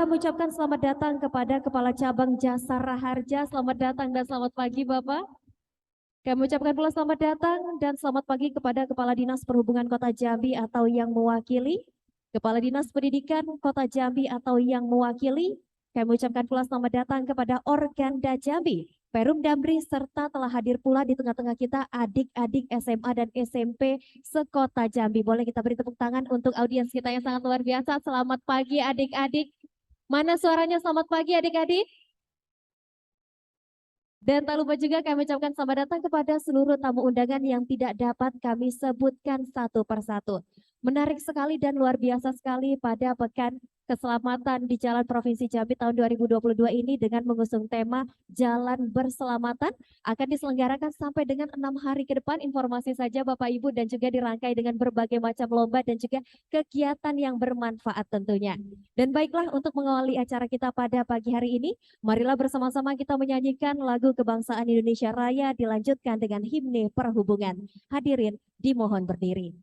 kami ucapkan selamat datang kepada Kepala Cabang Jasara Harja. Selamat datang dan selamat pagi Bapak. Kami ucapkan pula selamat datang dan selamat pagi kepada Kepala Dinas Perhubungan Kota Jambi atau yang mewakili, Kepala Dinas Pendidikan Kota Jambi atau yang mewakili. Kami ucapkan pula selamat datang kepada Organda Jambi, Perum Damri, serta telah hadir pula di tengah-tengah kita adik-adik SMA dan SMP sekota Jambi. Boleh kita beri tepuk tangan untuk audiens kita yang sangat luar biasa. Selamat pagi adik-adik. Mana suaranya selamat pagi adik-adik? Dan tak lupa juga kami ucapkan selamat datang kepada seluruh tamu undangan yang tidak dapat kami sebutkan satu persatu. Menarik sekali dan luar biasa sekali pada Pekan Keselamatan di Jalan Provinsi Jambi tahun 2022 ini dengan mengusung tema Jalan Berselamatan akan diselenggarakan sampai dengan 6 hari ke depan. Informasi saja Bapak Ibu dan juga dirangkai dengan berbagai macam lomba dan juga kegiatan yang bermanfaat tentunya. Dan baiklah untuk mengawali acara kita pada pagi hari ini, marilah bersama-sama kita menyanyikan lagu Kebangsaan Indonesia Raya dilanjutkan dengan himne perhubungan. Hadirin dimohon berdiri.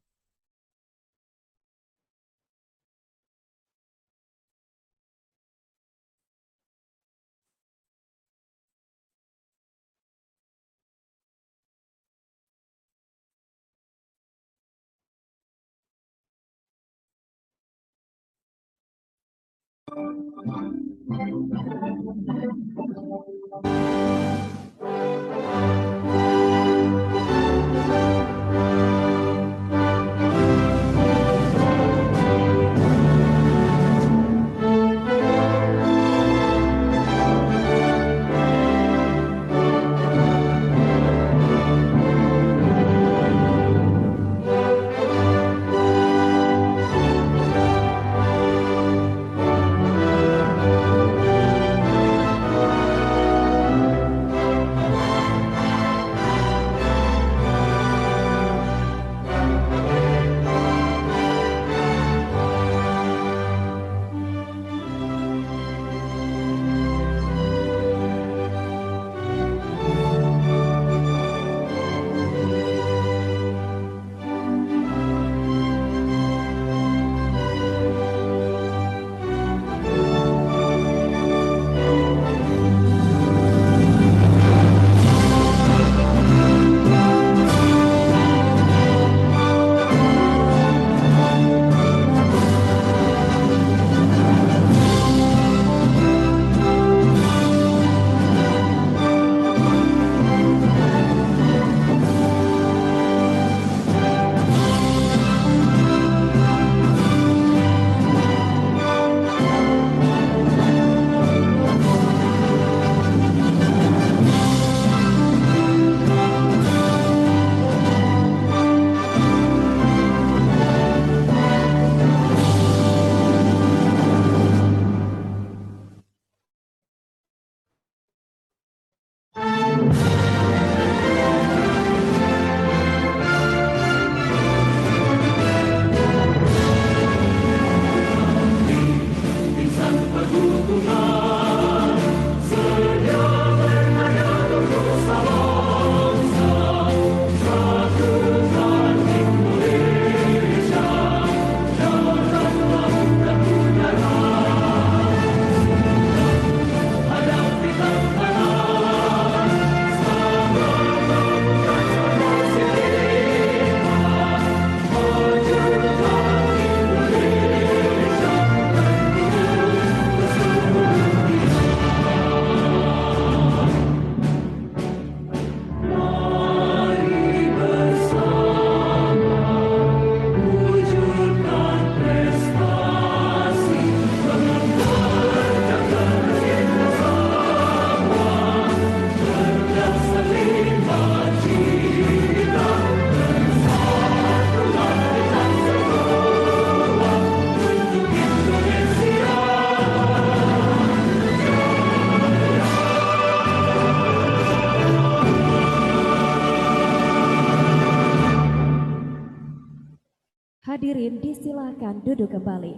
Hadirin disilakan duduk kembali.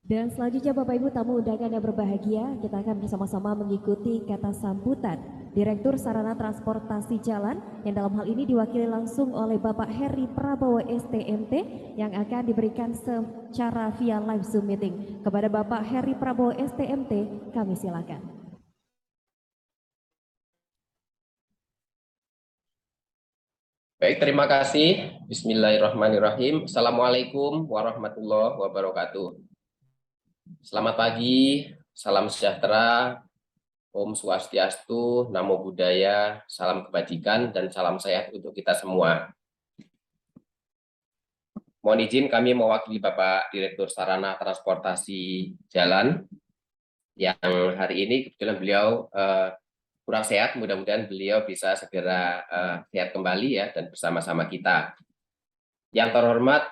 Dan selanjutnya Bapak Ibu tamu undangan yang berbahagia, kita akan bersama-sama mengikuti kata sambutan Direktur Sarana Transportasi Jalan yang dalam hal ini diwakili langsung oleh Bapak Heri Prabowo STMT yang akan diberikan secara via live Zoom meeting. Kepada Bapak Heri Prabowo STMT, kami silakan. Baik, terima kasih. Bismillahirrahmanirrahim. Assalamualaikum warahmatullahi wabarakatuh. Selamat pagi, salam sejahtera, Om Swastiastu, Namo Buddhaya, salam kebajikan, dan salam sehat untuk kita semua. Mohon izin kami mewakili Bapak Direktur Sarana Transportasi Jalan, yang hari ini kebetulan beliau kurang sehat, mudah-mudahan beliau bisa segera sehat kembali ya, dan bersama-sama kita. Yang terhormat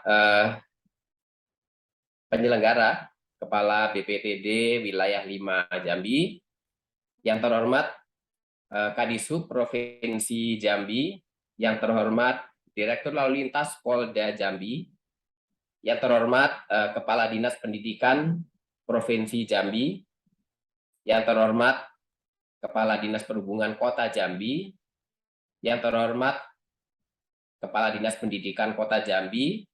penyelenggara, Kepala BPTD Wilayah 5 Jambi, yang terhormat Kadishub Provinsi Jambi, yang terhormat Direktur Lalu Lintas Polda Jambi, yang terhormat Kepala Dinas Pendidikan Provinsi Jambi, yang terhormat Kepala Dinas Perhubungan Kota Jambi, yang terhormat Kepala Dinas Pendidikan Kota Jambi,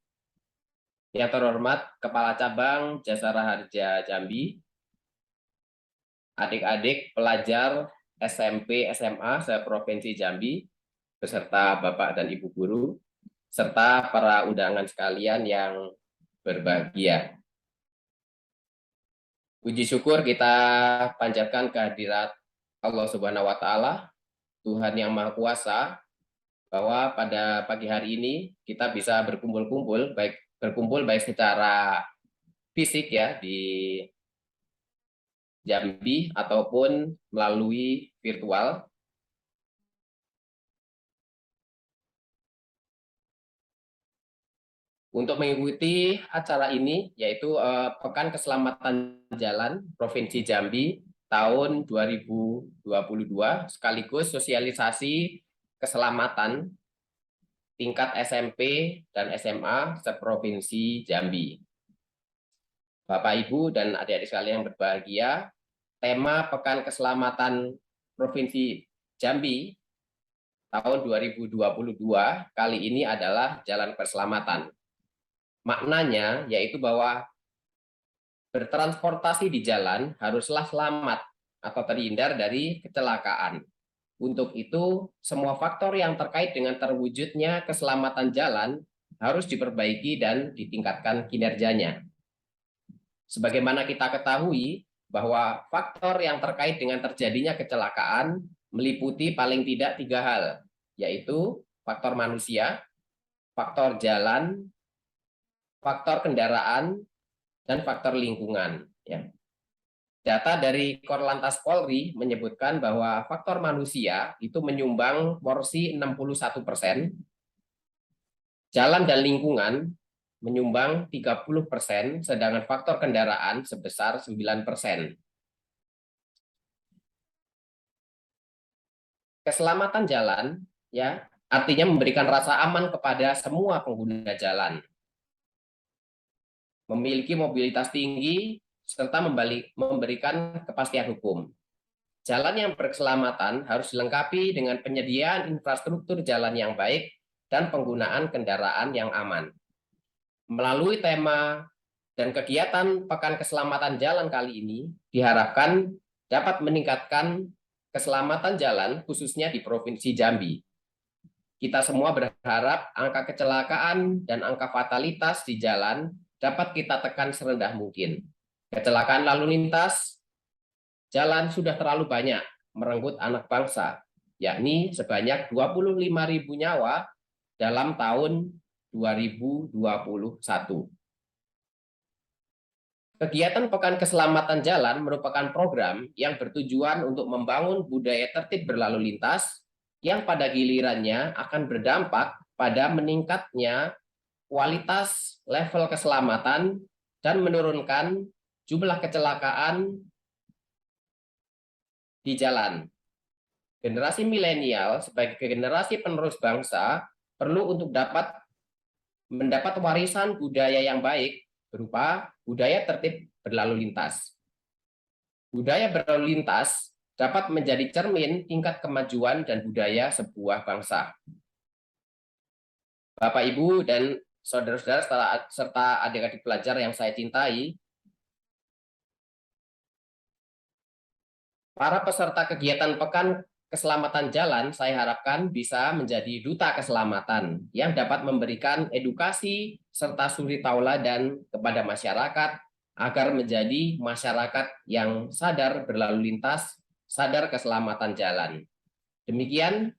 yang terhormat Kepala Cabang Jasara Harja Jambi, adik-adik pelajar SMP SMA se-Provinsi Jambi, beserta Bapak dan Ibu guru, serta para undangan sekalian yang berbahagia. Puji syukur kita panjatkan kehadirat Allah Subhanahu wa Ta'ala, Tuhan yang Maha Kuasa, bahwa pada pagi hari ini kita bisa berkumpul baik secara fisik ya di Jambi ataupun melalui virtual. Untuk mengikuti acara ini, yaitu Pekan Keselamatan Jalan Provinsi Jambi tahun 2022, sekaligus sosialisasi keselamatan tingkat SMP dan SMA se-Provinsi Jambi. Bapak, Ibu, dan adik-adik sekalian yang berbahagia, tema Pekan Keselamatan Provinsi Jambi tahun 2022 kali ini adalah Jalan Keselamatan. Maknanya yaitu bahwa bertransportasi di jalan haruslah selamat atau terhindar dari kecelakaan. Untuk itu, semua faktor yang terkait dengan terwujudnya keselamatan jalan harus diperbaiki dan ditingkatkan kinerjanya. Sebagaimana kita ketahui bahwa faktor yang terkait dengan terjadinya kecelakaan meliputi paling tidak 3 hal, yaitu faktor manusia, faktor jalan, faktor kendaraan, dan faktor lingkungan. Ya. Data dari Korlantas Polri menyebutkan bahwa faktor manusia itu menyumbang porsi 61%, jalan dan lingkungan menyumbang 30%, sedangkan faktor kendaraan sebesar 9%. Keselamatan jalan ya artinya memberikan rasa aman kepada semua pengguna jalan, memiliki mobilitas tinggi, serta memberikan kepastian hukum. Jalan yang berkeselamatan harus dilengkapi dengan penyediaan infrastruktur jalan yang baik dan penggunaan kendaraan yang aman. Melalui tema dan kegiatan Pekan Keselamatan Jalan kali ini, diharapkan dapat meningkatkan keselamatan jalan khususnya di Provinsi Jambi. Kita semua berharap angka kecelakaan dan angka fatalitas di jalan dapat kita tekan serendah mungkin. Kecelakaan lalu lintas jalan sudah terlalu banyak merenggut anak bangsa, yakni sebanyak 25.000 nyawa dalam tahun 2021. Kegiatan Pekan Keselamatan Jalan merupakan program yang bertujuan untuk membangun budaya tertib berlalu lintas yang pada gilirannya akan berdampak pada meningkatnya kualitas level keselamatan dan menurunkan jumlah kecelakaan di jalan. Generasi milenial sebagai generasi penerus bangsa perlu untuk dapat mendapat warisan budaya yang baik berupa budaya tertib berlalu lintas. Budaya berlalu lintas dapat menjadi cermin tingkat kemajuan dan budaya sebuah bangsa. Bapak, Ibu, dan saudara-saudara serta adik-adik pelajar yang saya cintai, para peserta kegiatan Pekan Keselamatan Jalan saya harapkan bisa menjadi duta keselamatan yang dapat memberikan edukasi serta suri tauladan kepada masyarakat agar menjadi masyarakat yang sadar berlalu lintas, sadar keselamatan jalan. Demikian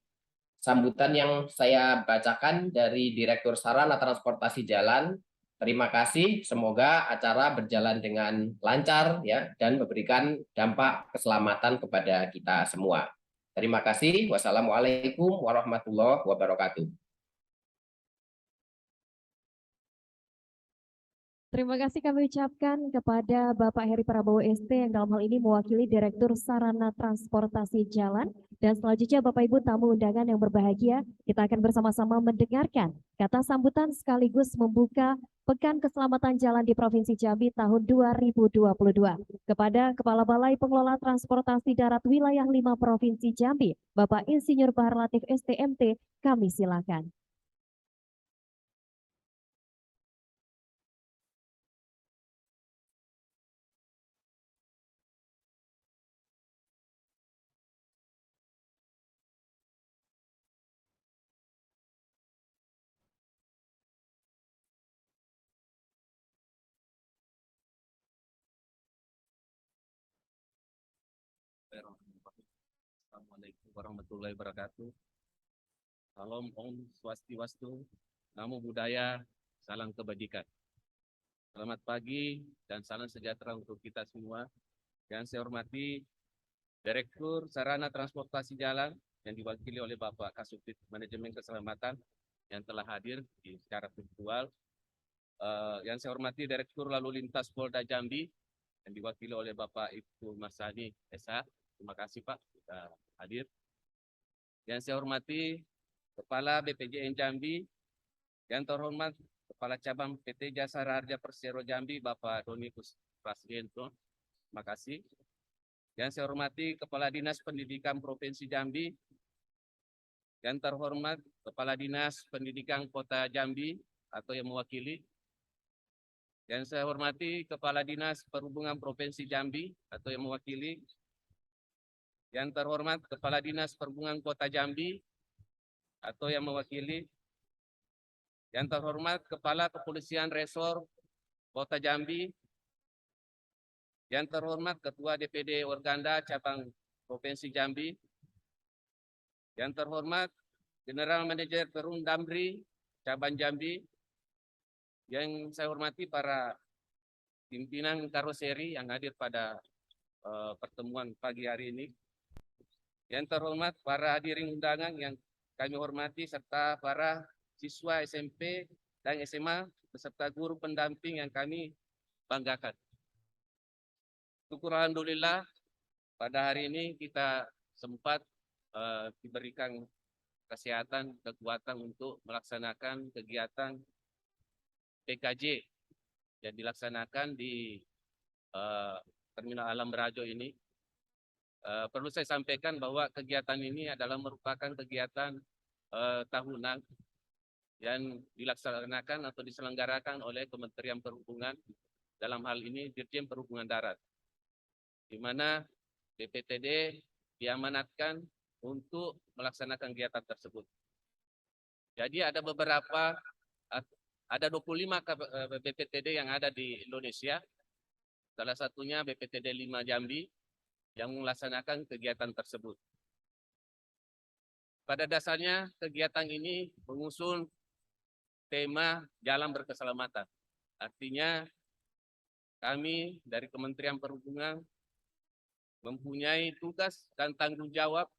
sambutan yang saya bacakan dari Direktur Sarana Transportasi Jalan. Terima kasih, semoga acara berjalan dengan lancar ya dan memberikan dampak keselamatan kepada kita semua. Terima kasih. Wassalamualaikum warahmatullahi wabarakatuh. Terima kasih kami ucapkan kepada Bapak Heri Prabowo ST yang dalam hal ini mewakili Direktur Sarana Transportasi Jalan. Dan selanjutnya Bapak Ibu tamu undangan yang berbahagia, kita akan bersama-sama mendengarkan kata sambutan sekaligus membuka Pekan Keselamatan Jalan di Provinsi Jambi tahun 2022. Kepada Kepala Balai Pengelola Transportasi Darat Wilayah 5 Provinsi Jambi, Bapak Insinyur Bahar Latif STMT, kami silakan. Assalamualaikum warahmatullahi wabarakatuh. Salam Om Swastiastu, Namo Buddhaya, salam kebajikan. Selamat pagi dan salam sejahtera untuk kita semua. Yang saya hormati Direktur Sarana Transportasi Jalan yang diwakili oleh Bapak Kasubdit Manajemen Keselamatan yang telah hadir secara virtual. Yang saya hormati Direktur Lalu Lintas Polda Jambi yang diwakili oleh Bapak Ibtu Marsani SH. Terima kasih Pak sudah hadir. Yang saya hormati Kepala BPJN Jambi, yang terhormat Kepala Cabang PT Jasa Raharja Persero Jambi Bapak Doni Prasdiento. Terima kasih. Yang saya hormati Kepala Dinas Pendidikan Provinsi Jambi, yang terhormat Kepala Dinas Pendidikan Kota Jambi atau yang mewakili. Yang saya hormati Kepala Dinas Perhubungan Provinsi Jambi atau yang mewakili. Yang terhormat Kepala Dinas Perhubungan Kota Jambi atau yang mewakili. Yang terhormat Kepala Kepolisian Resor Kota Jambi. Yang terhormat Ketua DPD Organda Cabang Provinsi Jambi. Yang terhormat General Manager Perum Damri Cabang Jambi. Yang saya hormati para pimpinan karoseri yang hadir pada pertemuan pagi hari ini. Yang terhormat para hadirin undangan yang kami hormati serta para siswa SMP dan SMA beserta guru pendamping yang kami banggakan. Syukur alhamdulillah pada hari ini kita sempat diberikan kesehatan, kekuatan untuk melaksanakan kegiatan PKJ yang dilaksanakan di Terminal Alam Barajo ini. Perlu saya sampaikan bahwa kegiatan ini adalah merupakan kegiatan tahunan yang dilaksanakan atau diselenggarakan oleh Kementerian Perhubungan, dalam hal ini Dirjen Perhubungan Darat, di mana BPTD diamanatkan untuk melaksanakan kegiatan tersebut. Jadi ada 25 BPTD yang ada di Indonesia, salah satunya BPTD 5 Jambi yang melaksanakan kegiatan tersebut. Pada dasarnya kegiatan ini mengusung tema jalan berkeselamatan. Artinya kami dari Kementerian Perhubungan mempunyai tugas dan tanggung jawab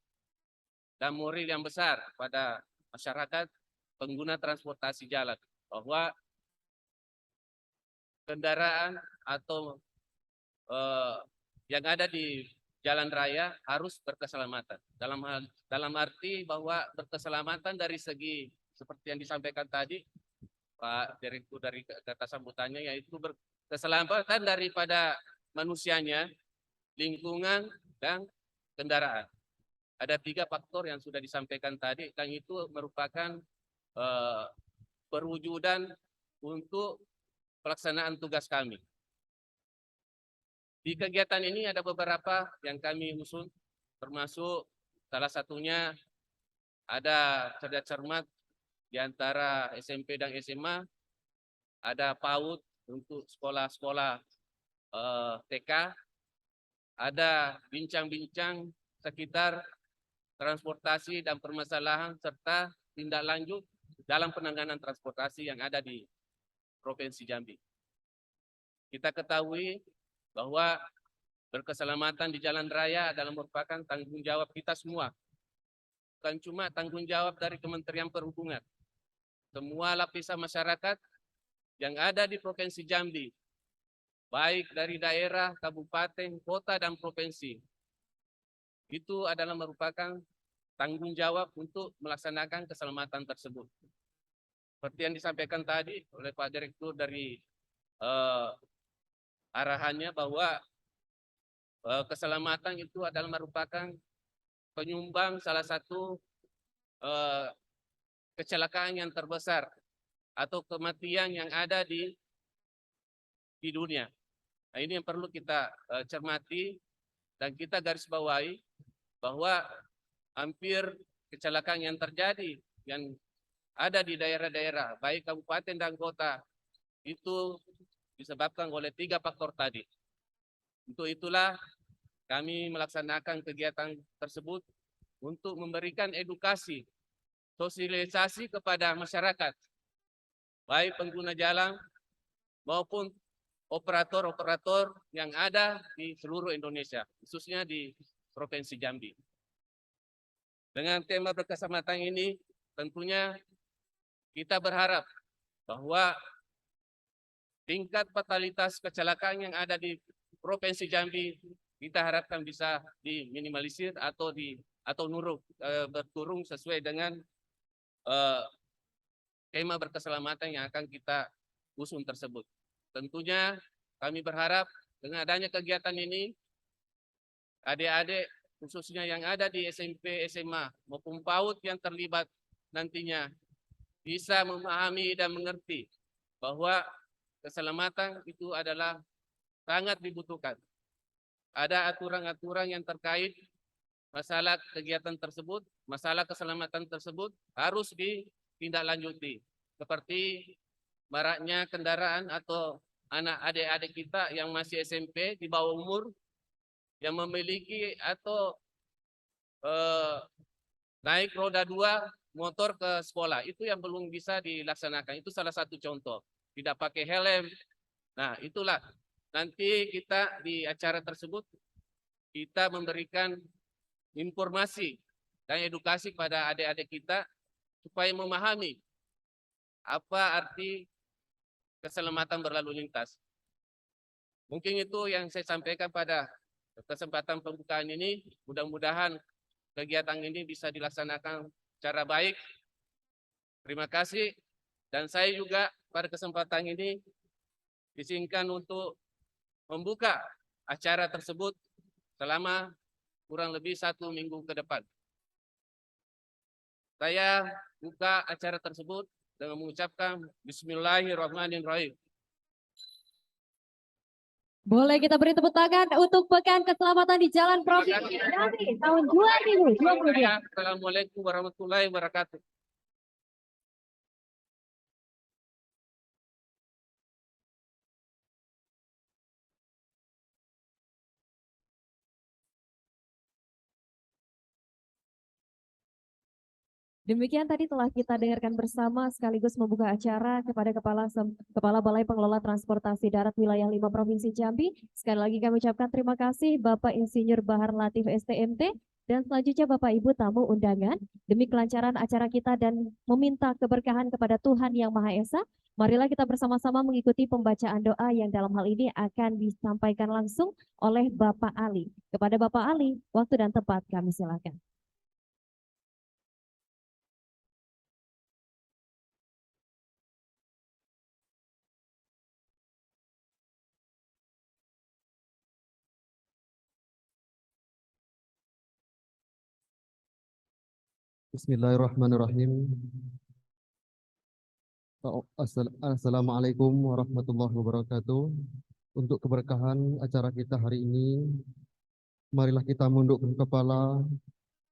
dan moral yang besar pada masyarakat pengguna transportasi jalan, bahwa kendaraan atau yang ada di jalan raya harus berkeselamatan. Dalam arti bahwa berkeselamatan dari segi seperti yang disampaikan tadi Pak Direktur dari kata sambutannya, yaitu keselamatan daripada manusianya, lingkungan, dan kendaraan. Ada 3 faktor yang sudah disampaikan tadi, dan itu merupakan perwujudan untuk pelaksanaan tugas kami. Di kegiatan ini ada beberapa yang kami usung, termasuk salah satunya ada cerdas cermat di antara SMP dan SMA, ada PAUD untuk sekolah-sekolah TK, ada bincang-bincang sekitar transportasi dan permasalahan serta tindak lanjut dalam penanganan transportasi yang ada di Provinsi Jambi. Kita ketahui bahwa berkeselamatan di jalan raya adalah merupakan tanggung jawab kita semua. Bukan cuma tanggung jawab dari Kementerian Perhubungan. Semua lapisan masyarakat yang ada di Provinsi Jambi, baik dari daerah, kabupaten, kota, dan provinsi, itu adalah merupakan tanggung jawab untuk melaksanakan keselamatan tersebut. Seperti yang disampaikan tadi oleh Pak Direktur dari arahannya bahwa keselamatan itu adalah merupakan penyumbang salah satu kecelakaan yang terbesar atau kematian yang ada di dunia. Nah, ini yang perlu kita cermati dan kita garis bawahi bahwa hampir kecelakaan yang terjadi yang ada di daerah-daerah, baik kabupaten dan kota, itu disebabkan oleh 3 faktor tadi. Untuk itulah kami melaksanakan kegiatan tersebut untuk memberikan edukasi, sosialisasi kepada masyarakat, baik pengguna jalan maupun operator-operator yang ada di seluruh Indonesia, khususnya di Provinsi Jambi. Dengan tema berkeselamatan ini, tentunya kita berharap bahwa tingkat fatalitas kecelakaan yang ada di Provinsi Jambi kita harapkan bisa diminimalisir atau berturun sesuai dengan tema berkeselamatan yang akan kita usung tersebut. Tentunya kami berharap dengan adanya kegiatan ini, adik-adik khususnya yang ada di SMP, SMA maupun PAUD yang terlibat nantinya bisa memahami dan mengerti bahwa keselamatan itu adalah sangat dibutuhkan. Ada aturan-aturan yang terkait masalah kegiatan tersebut, masalah keselamatan tersebut harus ditindaklanjuti. Seperti maraknya kendaraan atau anak adik-adik kita yang masih SMP di bawah umur yang memiliki atau naik roda 2 motor ke sekolah, itu yang belum bisa dilaksanakan. Itu salah satu contoh. Tidak pakai helm. Nah, itulah nanti kita di acara tersebut kita memberikan informasi dan edukasi pada adik-adik kita supaya memahami apa arti keselamatan berlalu lintas. Mungkin itu yang saya sampaikan pada kesempatan pembukaan ini. Mudah-mudahan kegiatan ini bisa dilaksanakan secara baik. Terima kasih. Dan saya juga pada kesempatan ini diizinkan untuk membuka acara tersebut selama kurang lebih 1 minggu ke depan. Saya buka acara tersebut dengan mengucapkan Bismillahirrahmanirrahim. Boleh kita beri tepuk tangan untuk Pekan Keselamatan di Jalan Provinsi Jambi tahun 2022. Assalamualaikum warahmatullahi wabarakatuh. Demikian tadi telah kita dengarkan bersama sekaligus membuka acara kepada Kepala Balai Pengelola Transportasi Darat Wilayah 5 Provinsi Jambi. Sekali lagi kami ucapkan terima kasih Bapak Insinyur Bahar Latif STMT dan selanjutnya Bapak Ibu tamu undangan. Demi kelancaran acara kita dan meminta keberkahan kepada Tuhan Yang Maha Esa, marilah kita bersama-sama mengikuti pembacaan doa yang dalam hal ini akan disampaikan langsung oleh Bapak Ali. Kepada Bapak Ali, waktu dan tempat kami silakan. Bismillahirrahmanirrahim. Assalamualaikum warahmatullahi wabarakatuh. Untuk keberkahan acara kita hari ini, marilah kita mundukkan kepala,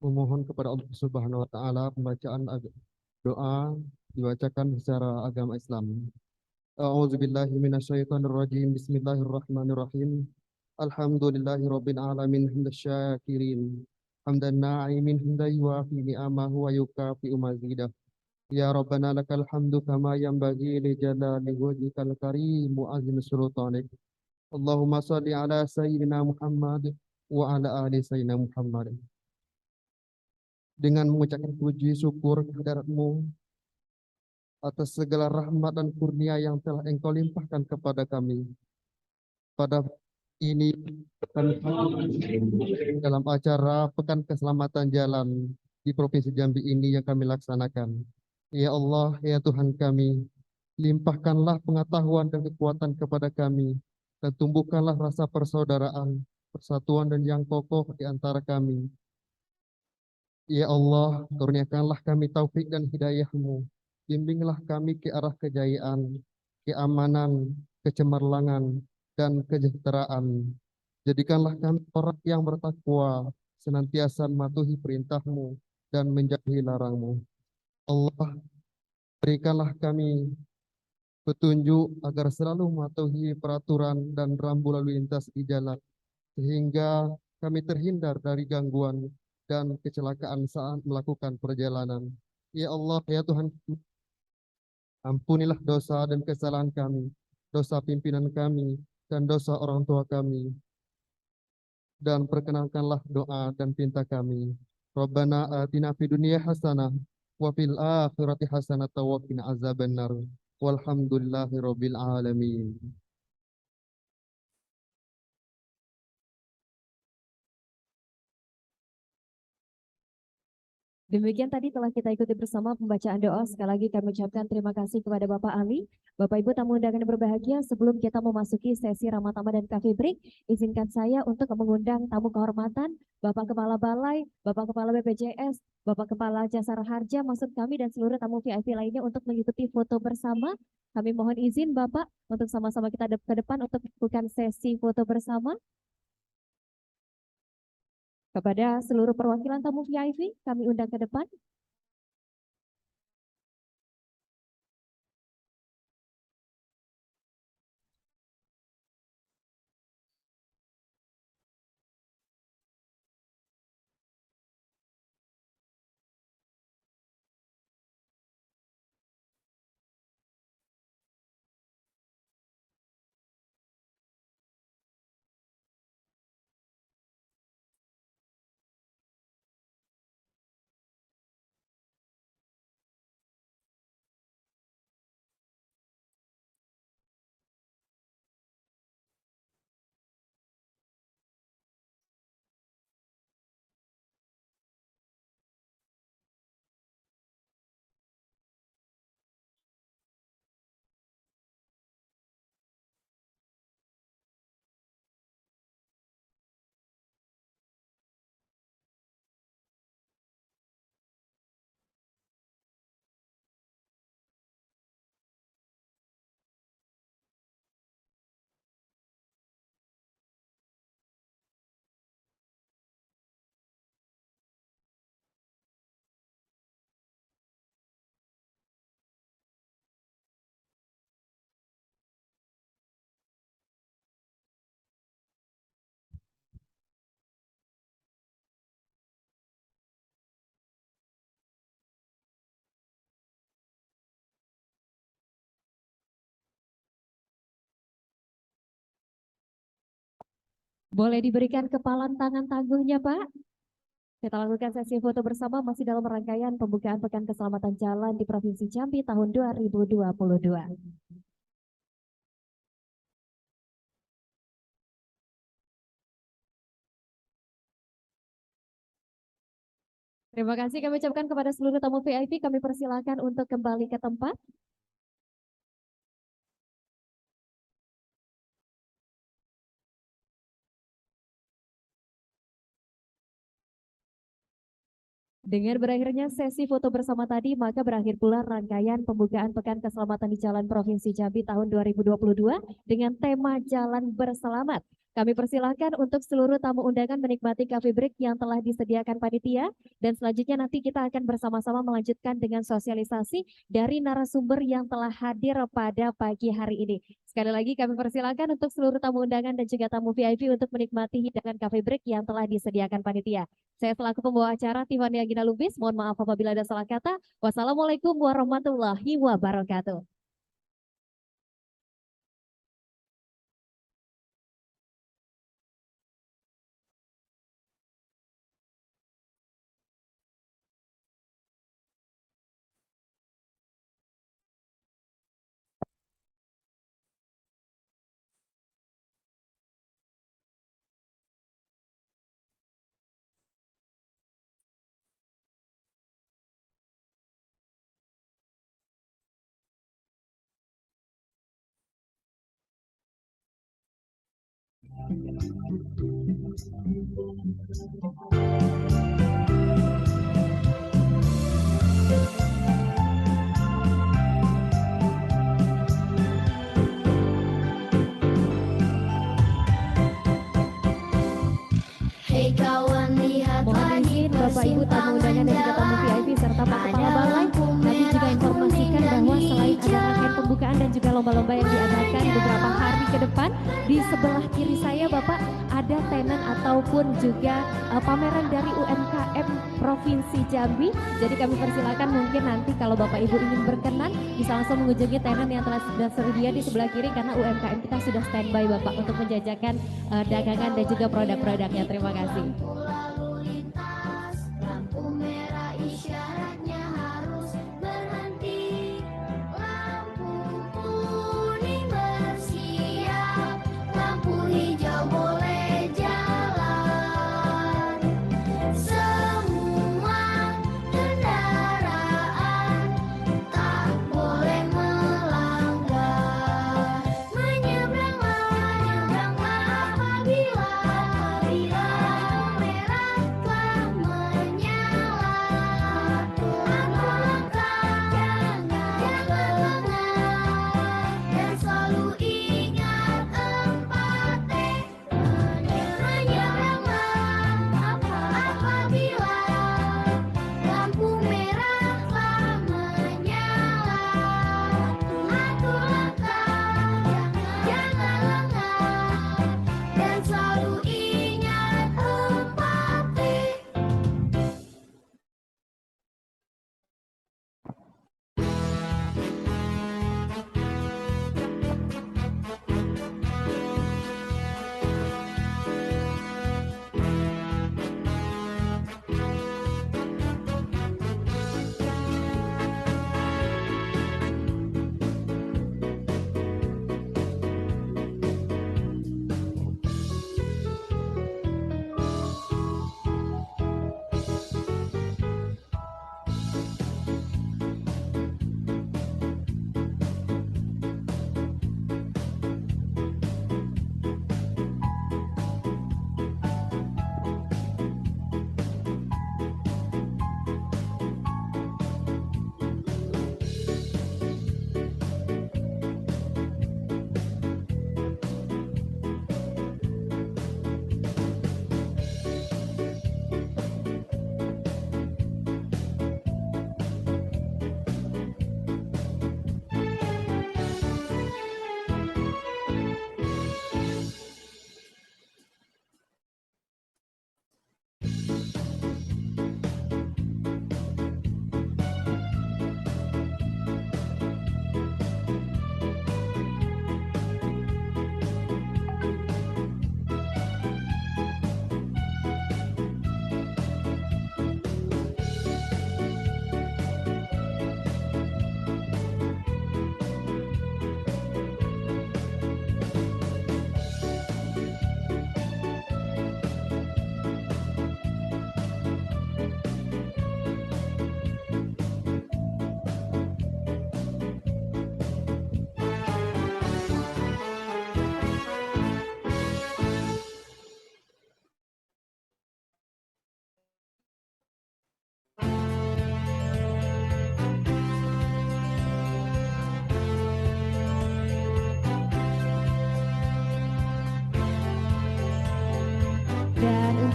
memohon kepada Allah Subhanahu wa taala. Pembacaan doa dibacakan secara agama Islam. A'udzubillahi minasyaitonirrajim. Bismillahirrahmanirrahim. Alhamdulillahirabbil alamin hamdasyakirin. Hamdan na'imin hamdan yuwafi ni'amahu wa yukafi'u mazidah. Ya Rabbana lakal hamdu kama yanbaghi li jalali wajhikal karim wa azmi sultanik. Allahumma salli ala sayyidina Muhammad wa ala ali sayyidina Muhammad. Dengan mengucapkan puji syukur kehadiratmu atas segala rahmat dan kurnia yang telah Engkau limpahkan kepada kami. Pada ini kami dalam acara Pekan Keselamatan Jalan di Provinsi Jambi ini yang kami laksanakan. Ya Allah, ya Tuhan kami, limpahkanlah pengetahuan dan kekuatan kepada kami, dan tumbuhkanlah rasa persaudaraan, persatuan dan yang kokoh di antara kami. Ya Allah, kurniakanlah kami taufik dan hidayah-Mu. Bimbinglah kami ke arah kejayaan, keamanan, kecemerlangan, dan kesejahteraan. Jadikanlah kami orang yang bertakwa, senantiasa mematuhi perintah-Mu dan menjauhi larang-Mu. Allah, berikanlah kami petunjuk agar selalu mematuhi peraturan dan rambu lalu lintas di jalan, sehingga kami terhindar dari gangguan dan kecelakaan saat melakukan perjalanan. Ya Allah, ya Tuhan, ampunilah dosa dan kesalahan kami, dosa pimpinan kami, dan dosa orang tua kami, dan perkenankanlah doa dan pinta kami. Rabbana atina fid dunya hasanah wa fil akhirati hasanah wa qina azabannar. Walhamdulillahi rabbil alamin. Demikian tadi telah kita ikuti bersama pembacaan doa. Sekali lagi kami ucapkan terima kasih kepada Bapak Ali. Bapak Ibu tamu undangan yang berbahagia, sebelum kita memasuki sesi ramah tamah dan coffee break, izinkan saya untuk mengundang tamu kehormatan, Bapak Kepala Balai, Bapak Kepala BPJS, Bapak Kepala Jasara Harja, maksud kami dan seluruh tamu VIP lainnya untuk mengikuti foto bersama. Kami mohon izin Bapak untuk sama-sama kita ke depan untuk melakukan sesi foto bersama. Kepada seluruh perwakilan tamu VIP, kami undang ke depan. Boleh diberikan kepalan tangan tangguhnya, Pak? Kita lakukan sesi foto bersama masih dalam rangkaian pembukaan Pekan Keselamatan Jalan di Provinsi Jambi tahun 2022. Terima kasih kami ucapkan kepada seluruh tamu VIP. Kami persilakan untuk kembali ke tempat. Dengan berakhirnya sesi foto bersama tadi, maka berakhir pula rangkaian pembukaan Pekan Keselamatan di Jalan Provinsi Jambi tahun 2022 dengan tema Jalan Berselamat. Kami persilahkan untuk seluruh tamu undangan menikmati coffee break yang telah disediakan panitia, dan selanjutnya nanti kita akan bersama-sama melanjutkan dengan sosialisasi dari narasumber yang telah hadir pada pagi hari ini. Sekali lagi kami persilahkan untuk seluruh tamu undangan dan juga tamu VIP untuk menikmati hidangan coffee break yang telah disediakan panitia. Saya selaku pembawa acara Tiffany Agina Lubis, mohon maaf apabila ada salah kata. Wassalamualaikum warahmatullahi wabarakatuh. Hei kawan, lihatlah Mohon izin Bapak Ibu tamu undangan dan juga tamu VIP serta Pak Kepala Balai, kami juga informasikan bahwa selain ada rangkaian pembukaan dan juga lomba-lomba yang diadakan beberapa hari ke depan, di sebelah kiri saya Bapak ada tenan ataupun juga pameran dari UMKM Provinsi Jambi. Jadi kami persilakan mungkin nanti kalau Bapak Ibu ingin berkenan bisa langsung mengunjungi tenan yang telah tersedia di sebelah kiri, karena UMKM kita sudah standby Bapak untuk menjajakan dagangan dan juga produk-produknya. Terima kasih. lalu lintas, lampu merah isyaratnya harus berhenti. Lampu kuning bersiap, lampu hijau boleh jalan. Semua kendaraan tak boleh melanggar. Menyeberanglah apabila lampu merah.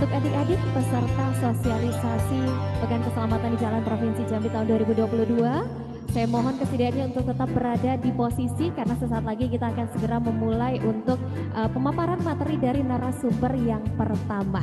Untuk adik-adik peserta sosialisasi Pekan Keselamatan di Jalan Provinsi Jambi tahun 2022, saya mohon kesediaannya untuk tetap berada di posisi karena sesaat lagi kita akan segera memulai untuk pemaparan materi dari narasumber yang pertama.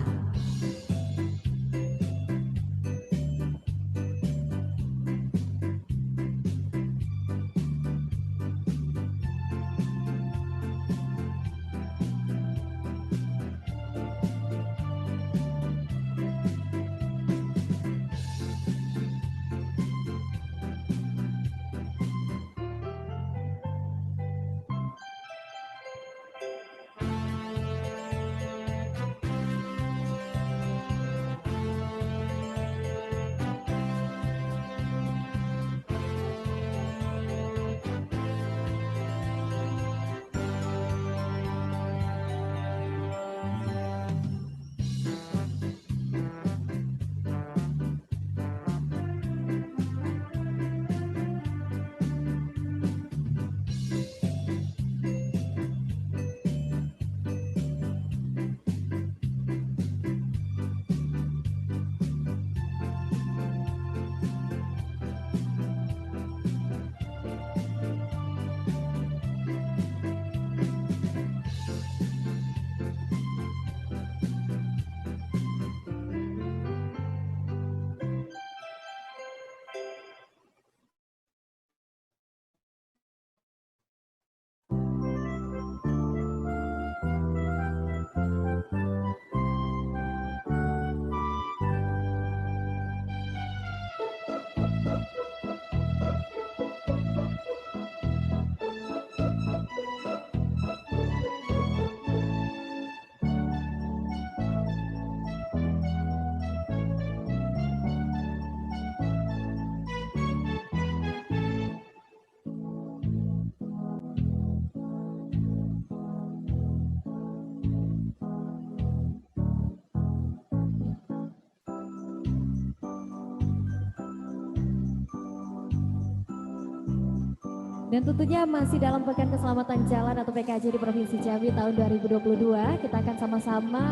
Dan tentunya masih dalam Pekan Keselamatan Jalan atau PKJ di Provinsi Jambi tahun 2022, kita akan sama-sama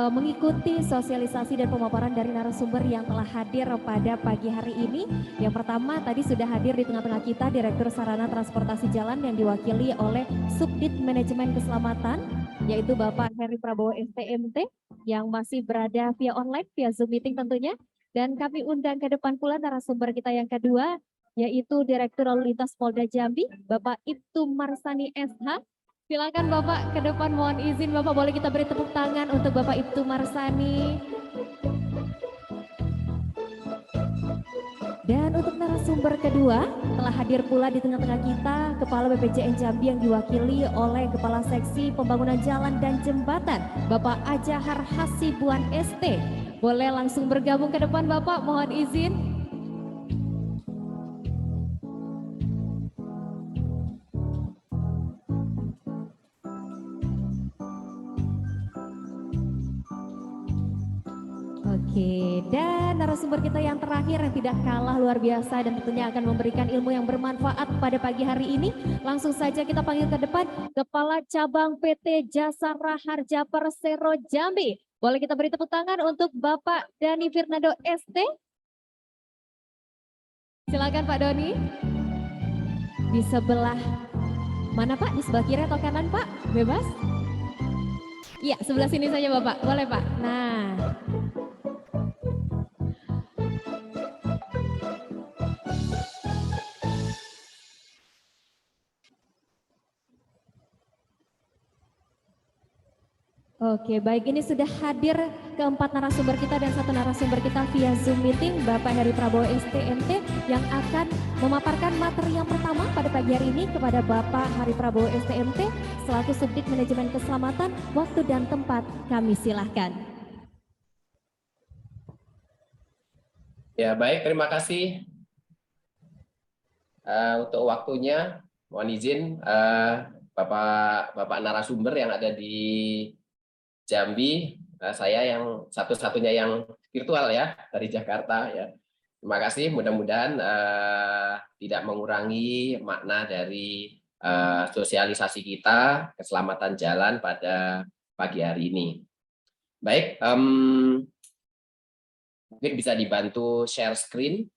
mengikuti sosialisasi dan pemaparan dari narasumber yang telah hadir pada pagi hari ini. Yang pertama tadi sudah hadir di tengah-tengah kita Direktur Sarana Transportasi Jalan yang diwakili oleh Subdit Manajemen Keselamatan, yaitu Bapak Heri Prabowo STMT yang masih berada via online, via Zoom meeting tentunya. Dan kami undang ke depan pula narasumber kita yang kedua, yaitu Direktur Lalu Lintas Polda Jambi, Bapak Ibtu Marsani SH. Silakan Bapak ke depan, mohon izin Bapak boleh kita beri tepuk tangan untuk Bapak Ibtu Marsani. Dan untuk narasumber kedua, telah hadir pula di tengah-tengah kita Kepala BPJN Jambi yang diwakili oleh Kepala Seksi Pembangunan Jalan dan Jembatan, Bapak Ajahar Hasibuan ST. Boleh langsung bergabung ke depan Bapak, mohon izin. Oke, dan narasumber kita yang terakhir yang tidak kalah luar biasa dan tentunya akan memberikan ilmu yang bermanfaat pada pagi hari ini. Langsung saja kita panggil ke depan Kepala Cabang PT Jasa Raharja Persero Jambi. Boleh kita beri tepuk tangan untuk Bapak Dani Fernando ST. Silakan Pak Doni. Di sebelah mana Pak? Di sebelah kiri atau kanan Pak? Bebas? Iya, sebelah sini saja Bapak. Boleh Pak. Nah. Oke, baik, ini sudah hadir keempat narasumber kita dan satu narasumber kita via Zoom meeting, Bapak Heri Prabowo STMT yang akan memaparkan materi yang pertama pada pagi hari ini kepada Bapak Heri Prabowo STMT selaku Subdit Manajemen Keselamatan. Waktu dan tempat kami silahkan. Ya, baik, terima kasih untuk waktunya. Mohon izin Bapak narasumber yang ada di Jambi, saya yang satu-satunya yang virtual ya dari Jakarta ya. Terima kasih, mudah-mudahan tidak mengurangi makna dari sosialisasi kita keselamatan jalan pada pagi hari ini. Baik, mungkin bisa dibantu share screen.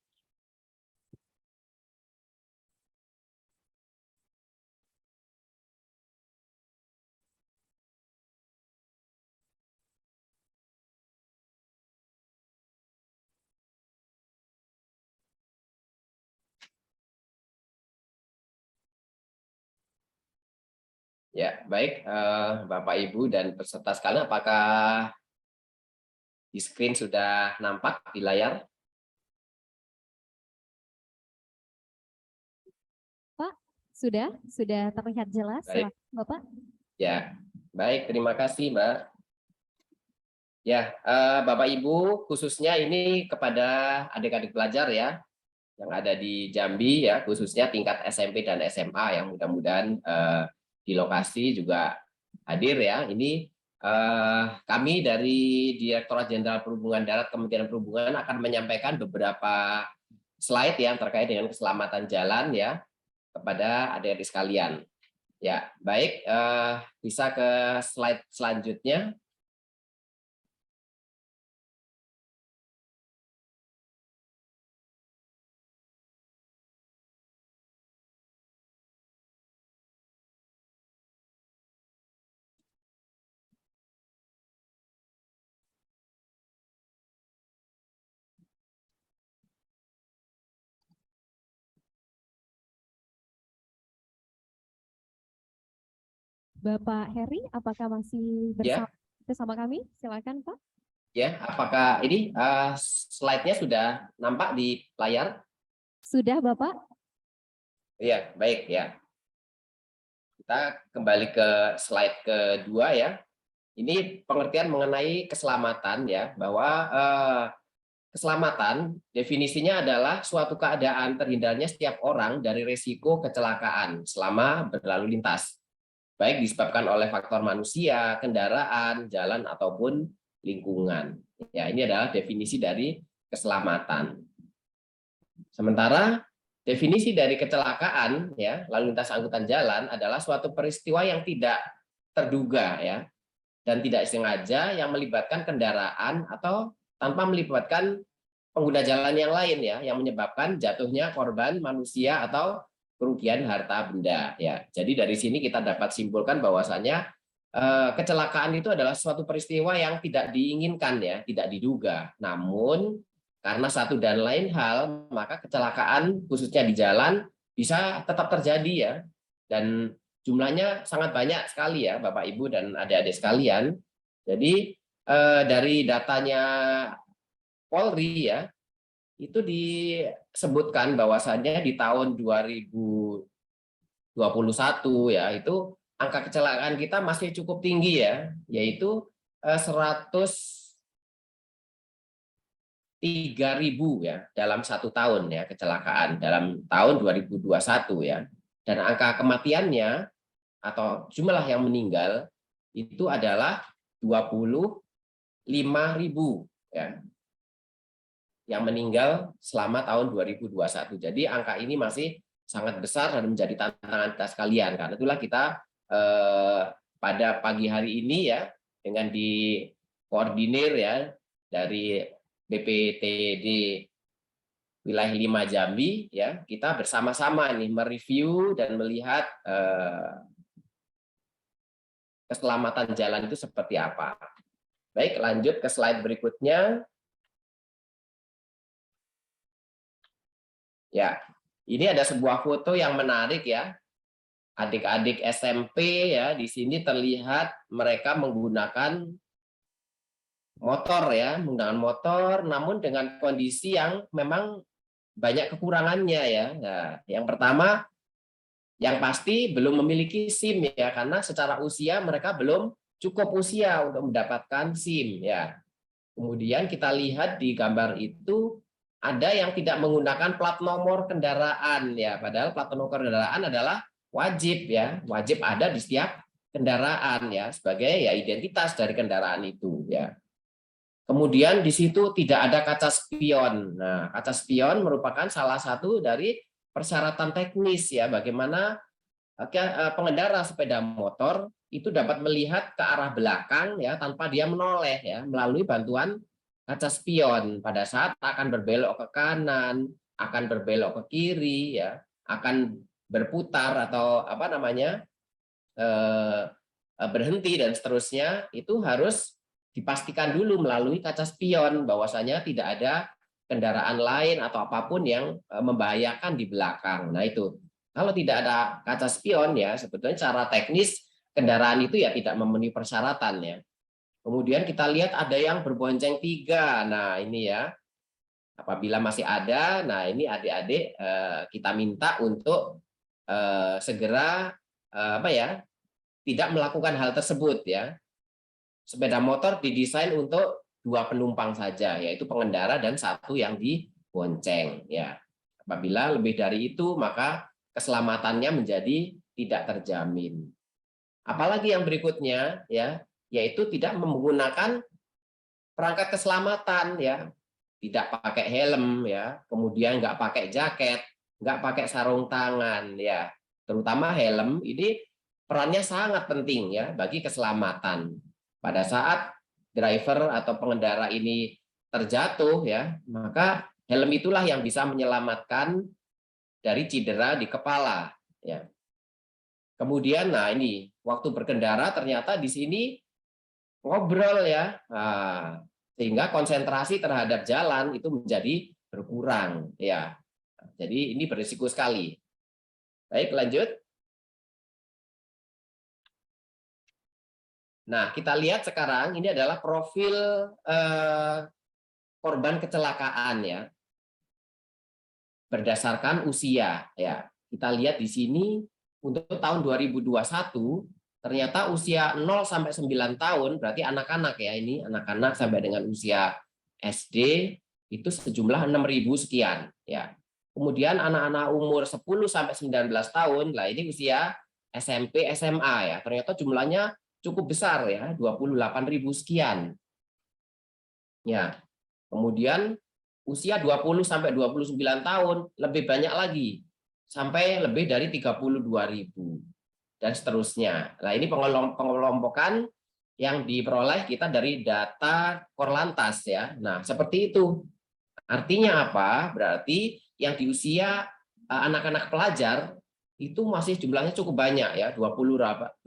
Ya, baik, Bapak, Ibu, dan peserta sekalian, apakah di screen sudah nampak di layar? Sudah terlihat jelas. Baik. Silakan, Bapak. Ya, baik, terima kasih, Mbak. Ya, Bapak Ibu, khususnya ini kepada adik-adik pelajar ya, yang ada di Jambi ya, khususnya tingkat SMP dan SMA yang mudah-mudahan di lokasi juga hadir ya. Ini kami dari Direktorat Jenderal Perhubungan Darat Kementerian Perhubungan akan menyampaikan beberapa slide yang terkait dengan keselamatan jalan ya kepada adik-adik sekalian. Ya, baik, bisa ke slide selanjutnya. Bapak Heri, apakah masih Ya. bersama kami? Silakan, Pak. Ya, apakah ini slide-nya sudah nampak di layar? Sudah, Bapak? Iya, baik ya. Kita kembali ke slide kedua ya. Ini pengertian mengenai keselamatan ya, bahwa keselamatan definisinya adalah suatu keadaan terhindarnya setiap orang dari risiko kecelakaan selama berlalu lintas, baik disebabkan oleh faktor manusia, kendaraan, jalan ataupun lingkungan. Ya, ini adalah definisi dari keselamatan. Sementara definisi dari kecelakaan ya, lalu lintas angkutan jalan adalah suatu peristiwa yang tidak terduga ya dan tidak sengaja yang melibatkan kendaraan atau tanpa melibatkan pengguna jalan yang lain ya, yang menyebabkan jatuhnya korban manusia atau kerugian harta benda ya. Jadi dari sini kita dapat simpulkan bahwasanya kecelakaan itu adalah suatu peristiwa yang tidak diinginkan ya, tidak diduga. Namun karena satu dan lain hal, maka kecelakaan khususnya di jalan bisa tetap terjadi ya. Dan jumlahnya sangat banyak sekali ya Bapak Ibu dan adik-adik sekalian. Jadi dari datanya Polri ya, itu disebutkan bahwasannya di tahun 2021 ya, itu angka kecelakaan kita masih cukup tinggi ya, yaitu 103.000 ya dalam satu tahun ya kecelakaan dalam tahun 2021 ya. Dan angka kematiannya atau jumlah yang meninggal itu adalah 25.000 ya, yang meninggal selama tahun 2021. Jadi angka ini masih sangat besar dan menjadi tantangan kita sekalian. Karena itulah kita pada pagi hari ini ya, dengan dikoordinir ya dari BPTD Wilayah 5 Jambi ya, kita bersama-sama nih mereview dan melihat keselamatan jalan itu seperti apa. Baik, lanjut ke slide berikutnya. Ya, ini ada sebuah foto yang menarik ya. Adik-adik SMP ya, di sini terlihat mereka menggunakan motor ya, menggunakan motor namun dengan kondisi yang memang banyak kekurangannya ya. Nah, yang pertama yang pasti belum memiliki SIM ya, karena secara usia mereka belum cukup usia untuk mendapatkan SIM ya. Kemudian kita lihat di gambar itu ada yang tidak menggunakan plat nomor kendaraan ya, padahal plat nomor kendaraan adalah wajib ya, wajib ada di setiap kendaraan ya sebagai ya identitas dari kendaraan itu ya. Kemudian di situ tidak ada kaca spion. Nah, kaca spion merupakan salah satu dari persyaratan teknis ya, bagaimana pengendara sepeda motor itu dapat melihat ke arah belakang ya tanpa dia menoleh ya melalui bantuan kaca spion pada saat akan berbelok ke kanan, akan berbelok ke kiri ya, akan berputar atau apa namanya berhenti dan seterusnya, itu harus dipastikan dulu melalui kaca spion bahwasanya tidak ada kendaraan lain atau apapun yang membahayakan di belakang. Nah itu, kalau tidak ada kaca spion ya sebetulnya secara teknis kendaraan itu ya tidak memenuhi persyaratan ya. Kemudian kita lihat ada yang berbonceng 3. Nah ini ya, apabila masih ada, nah ini adik-adik kita minta untuk segera apa ya, tidak melakukan hal tersebut ya. Sepeda motor didesain untuk 2 penumpang saja, yaitu pengendara dan 1 yang dibonceng ya. Apabila lebih dari itu maka keselamatannya menjadi tidak terjamin. Apalagi yang berikutnya ya, yaitu tidak menggunakan perangkat keselamatan ya, tidak pakai helm ya, kemudian nggak pakai jaket, nggak pakai sarung tangan ya. Terutama helm ini perannya sangat penting ya bagi keselamatan. Pada saat driver atau pengendara ini terjatuh ya, maka helm itulah yang bisa menyelamatkan dari cedera di kepala ya. Kemudian nah ini waktu berkendara ternyata di sini ngobrol ya. Nah, sehingga konsentrasi terhadap jalan itu menjadi berkurang ya. Jadi ini berisiko sekali. Baik, lanjut. Nah, kita lihat sekarang ini adalah profil korban kecelakaan ya. Berdasarkan usia ya. Kita lihat di sini untuk tahun 2021 ternyata usia 0 sampai 9 tahun berarti anak-anak ya, ini anak-anak sampai dengan usia SD itu sejumlah 6.000 sekian ya. Kemudian anak-anak umur 10 sampai 19 tahun, lah ini usia SMP, SMA ya. Ternyata jumlahnya cukup besar ya, 28.000 sekian. Ya. Kemudian usia 20 sampai 29 tahun lebih banyak lagi, sampai lebih dari 32.000 dan seterusnya. Nah, ini pengelompokan yang diperoleh kita dari data Korlantas ya. Nah, seperti itu. Artinya apa? Berarti yang di usia anak-anak pelajar itu masih jumlahnya cukup banyak ya, 28.000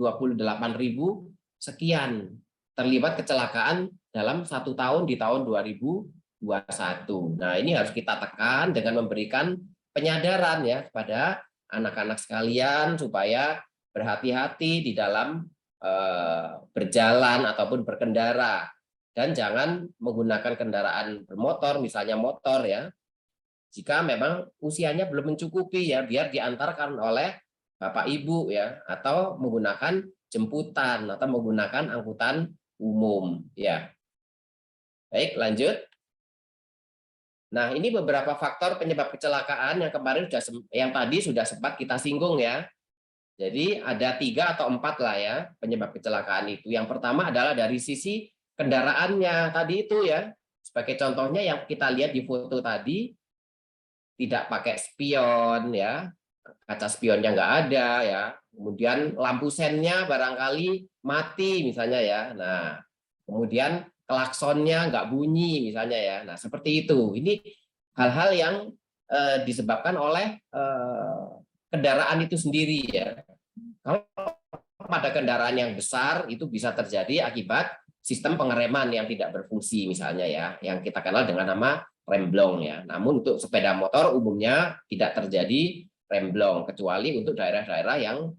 sekian terlibat kecelakaan dalam 1 tahun di tahun 2021. Nah, ini harus kita tekan dengan memberikan penyadaran ya kepada anak-anak sekalian supaya berhati-hati di dalam berjalan ataupun berkendara, dan jangan menggunakan kendaraan bermotor, misalnya motor ya, jika memang usianya belum mencukupi ya, biar diantarkan oleh bapak ibu ya, atau menggunakan jemputan atau menggunakan angkutan umum ya. Baik, lanjut. Nah, ini beberapa faktor penyebab kecelakaan yang kemarin yang tadi sudah sempat kita singgung ya. Jadi ada 3 atau 4 lah ya penyebab kecelakaan itu. Yang pertama adalah dari sisi kendaraannya tadi itu ya. Sebagai contohnya yang kita lihat di foto tadi, tidak pakai spion ya, kaca spionnya nggak ada ya. Kemudian lampu sennya barangkali mati misalnya ya. Nah, kemudian klaksonnya nggak bunyi misalnya ya. Nah, seperti itu. Ini hal-hal yang disebabkan oleh kendaraan itu sendiri ya. Kalau pada kendaraan yang besar itu bisa terjadi akibat sistem pengereman yang tidak berfungsi misalnya ya, yang kita kenal dengan nama remblong ya. Namun untuk sepeda motor umumnya tidak terjadi remblong, kecuali untuk daerah-daerah yang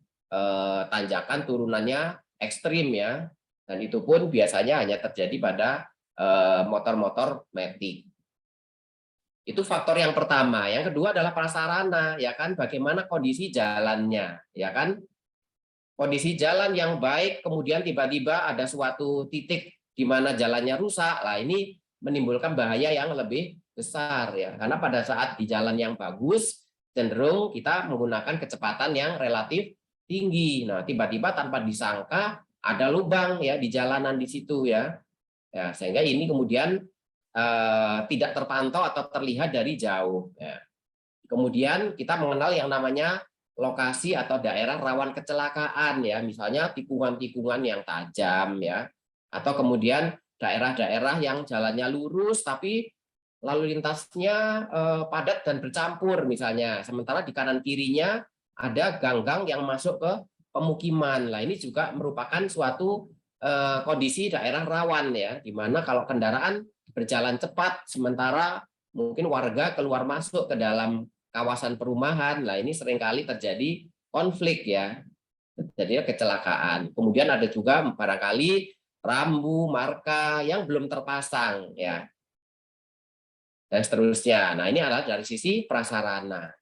tanjakan turunannya ekstrim ya. Dan itu pun biasanya hanya terjadi pada motor-motor matic. Itu faktor yang pertama. Yang kedua adalah prasarana, ya kan, bagaimana kondisi jalannya, ya kan. Kondisi jalan yang baik, kemudian tiba-tiba ada suatu titik di mana jalannya rusak, lah ini menimbulkan bahaya yang lebih besar ya. Karena pada saat di jalan yang bagus, cenderung kita menggunakan kecepatan yang relatif tinggi. Nah, tiba-tiba tanpa disangka ada lubang ya di jalanan di situ ya. Ya, sehingga ini kemudian tidak terpantau atau terlihat dari jauh. Ya. Kemudian kita mengenal yang namanya lokasi atau daerah rawan kecelakaan ya, misalnya tikungan-tikungan yang tajam ya, atau kemudian daerah-daerah yang jalannya lurus tapi lalu lintasnya padat dan bercampur misalnya, sementara di kanan kirinya ada gang-gang yang masuk ke pemukiman. Nah, ini juga merupakan suatu kondisi daerah rawan ya, di mana kalau kendaraan berjalan cepat sementara mungkin warga keluar masuk ke dalam kawasan perumahan. Nah, ini seringkali terjadi konflik ya, terjadi kecelakaan. Kemudian ada juga barangkali rambu marka yang belum terpasang ya, dan seterusnya. Nah, ini adalah dari sisi prasarana.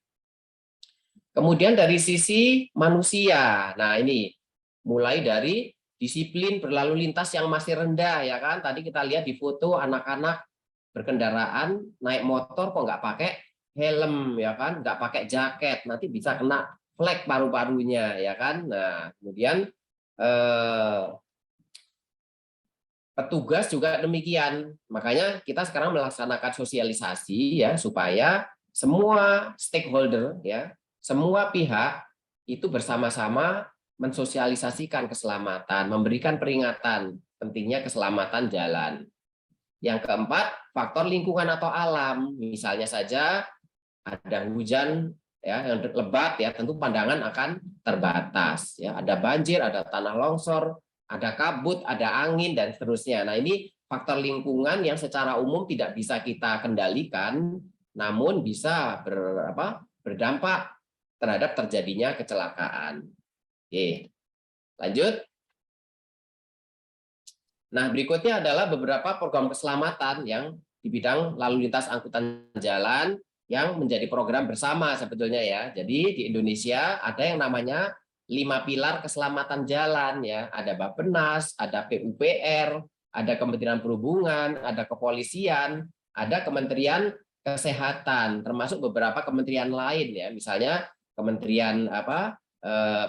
Kemudian dari sisi manusia. Nah, ini mulai dari disiplin berlalu lintas yang masih rendah ya kan. Tadi kita lihat di foto anak-anak berkendaraan naik motor kok nggak pakai helm ya kan, nggak pakai jaket, nanti bisa kena flek paru-parunya ya kan. Nah, kemudian petugas juga demikian. Makanya kita sekarang melaksanakan sosialisasi ya, supaya semua stakeholder ya, semua pihak itu bersama-sama mensosialisasikan keselamatan, memberikan peringatan pentingnya keselamatan jalan. Yang keempat, faktor lingkungan atau alam. Misalnya saja ada hujan ya yang lebat ya, tentu pandangan akan terbatas ya. Ada banjir, ada tanah longsor, ada kabut, ada angin dan seterusnya. Nah, ini faktor lingkungan yang secara umum tidak bisa kita kendalikan, namun bisa berdampak terhadap terjadinya kecelakaan. Oke, lanjut. Nah, berikutnya adalah beberapa program keselamatan yang di bidang lalu lintas angkutan jalan yang menjadi program bersama sebetulnya ya. Jadi di Indonesia ada yang namanya 5 pilar keselamatan jalan ya. Ada Bappenas, ada PUPR, ada Kementerian Perhubungan, ada Kepolisian, ada Kementerian Kesehatan, termasuk beberapa kementerian lain ya. Misalnya Kementerian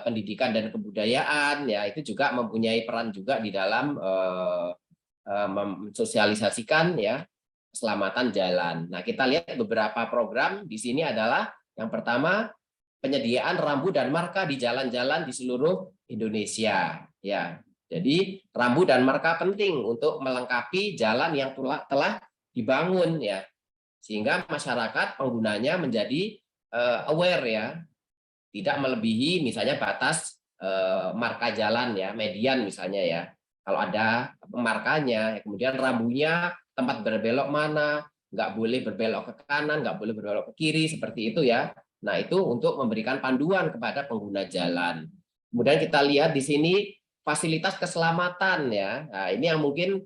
Pendidikan dan Kebudayaan ya, itu juga mempunyai peran juga di dalam mensosialisasikan ya keselamatan jalan. Nah, kita lihat beberapa program di sini adalah yang pertama penyediaan rambu dan marka di jalan-jalan di seluruh Indonesia ya. Jadi rambu dan marka penting untuk melengkapi jalan yang telah dibangun ya, sehingga masyarakat penggunanya menjadi aware ya, tidak melebihi misalnya batas marka jalan ya, median misalnya ya. Kalau ada markanya, kemudian rambunya tempat berbelok mana, nggak boleh berbelok ke kanan, nggak boleh berbelok ke kiri, seperti itu ya. Nah, itu untuk memberikan panduan kepada pengguna jalan. Kemudian kita lihat di sini fasilitas keselamatan ya. Nah, ini yang mungkin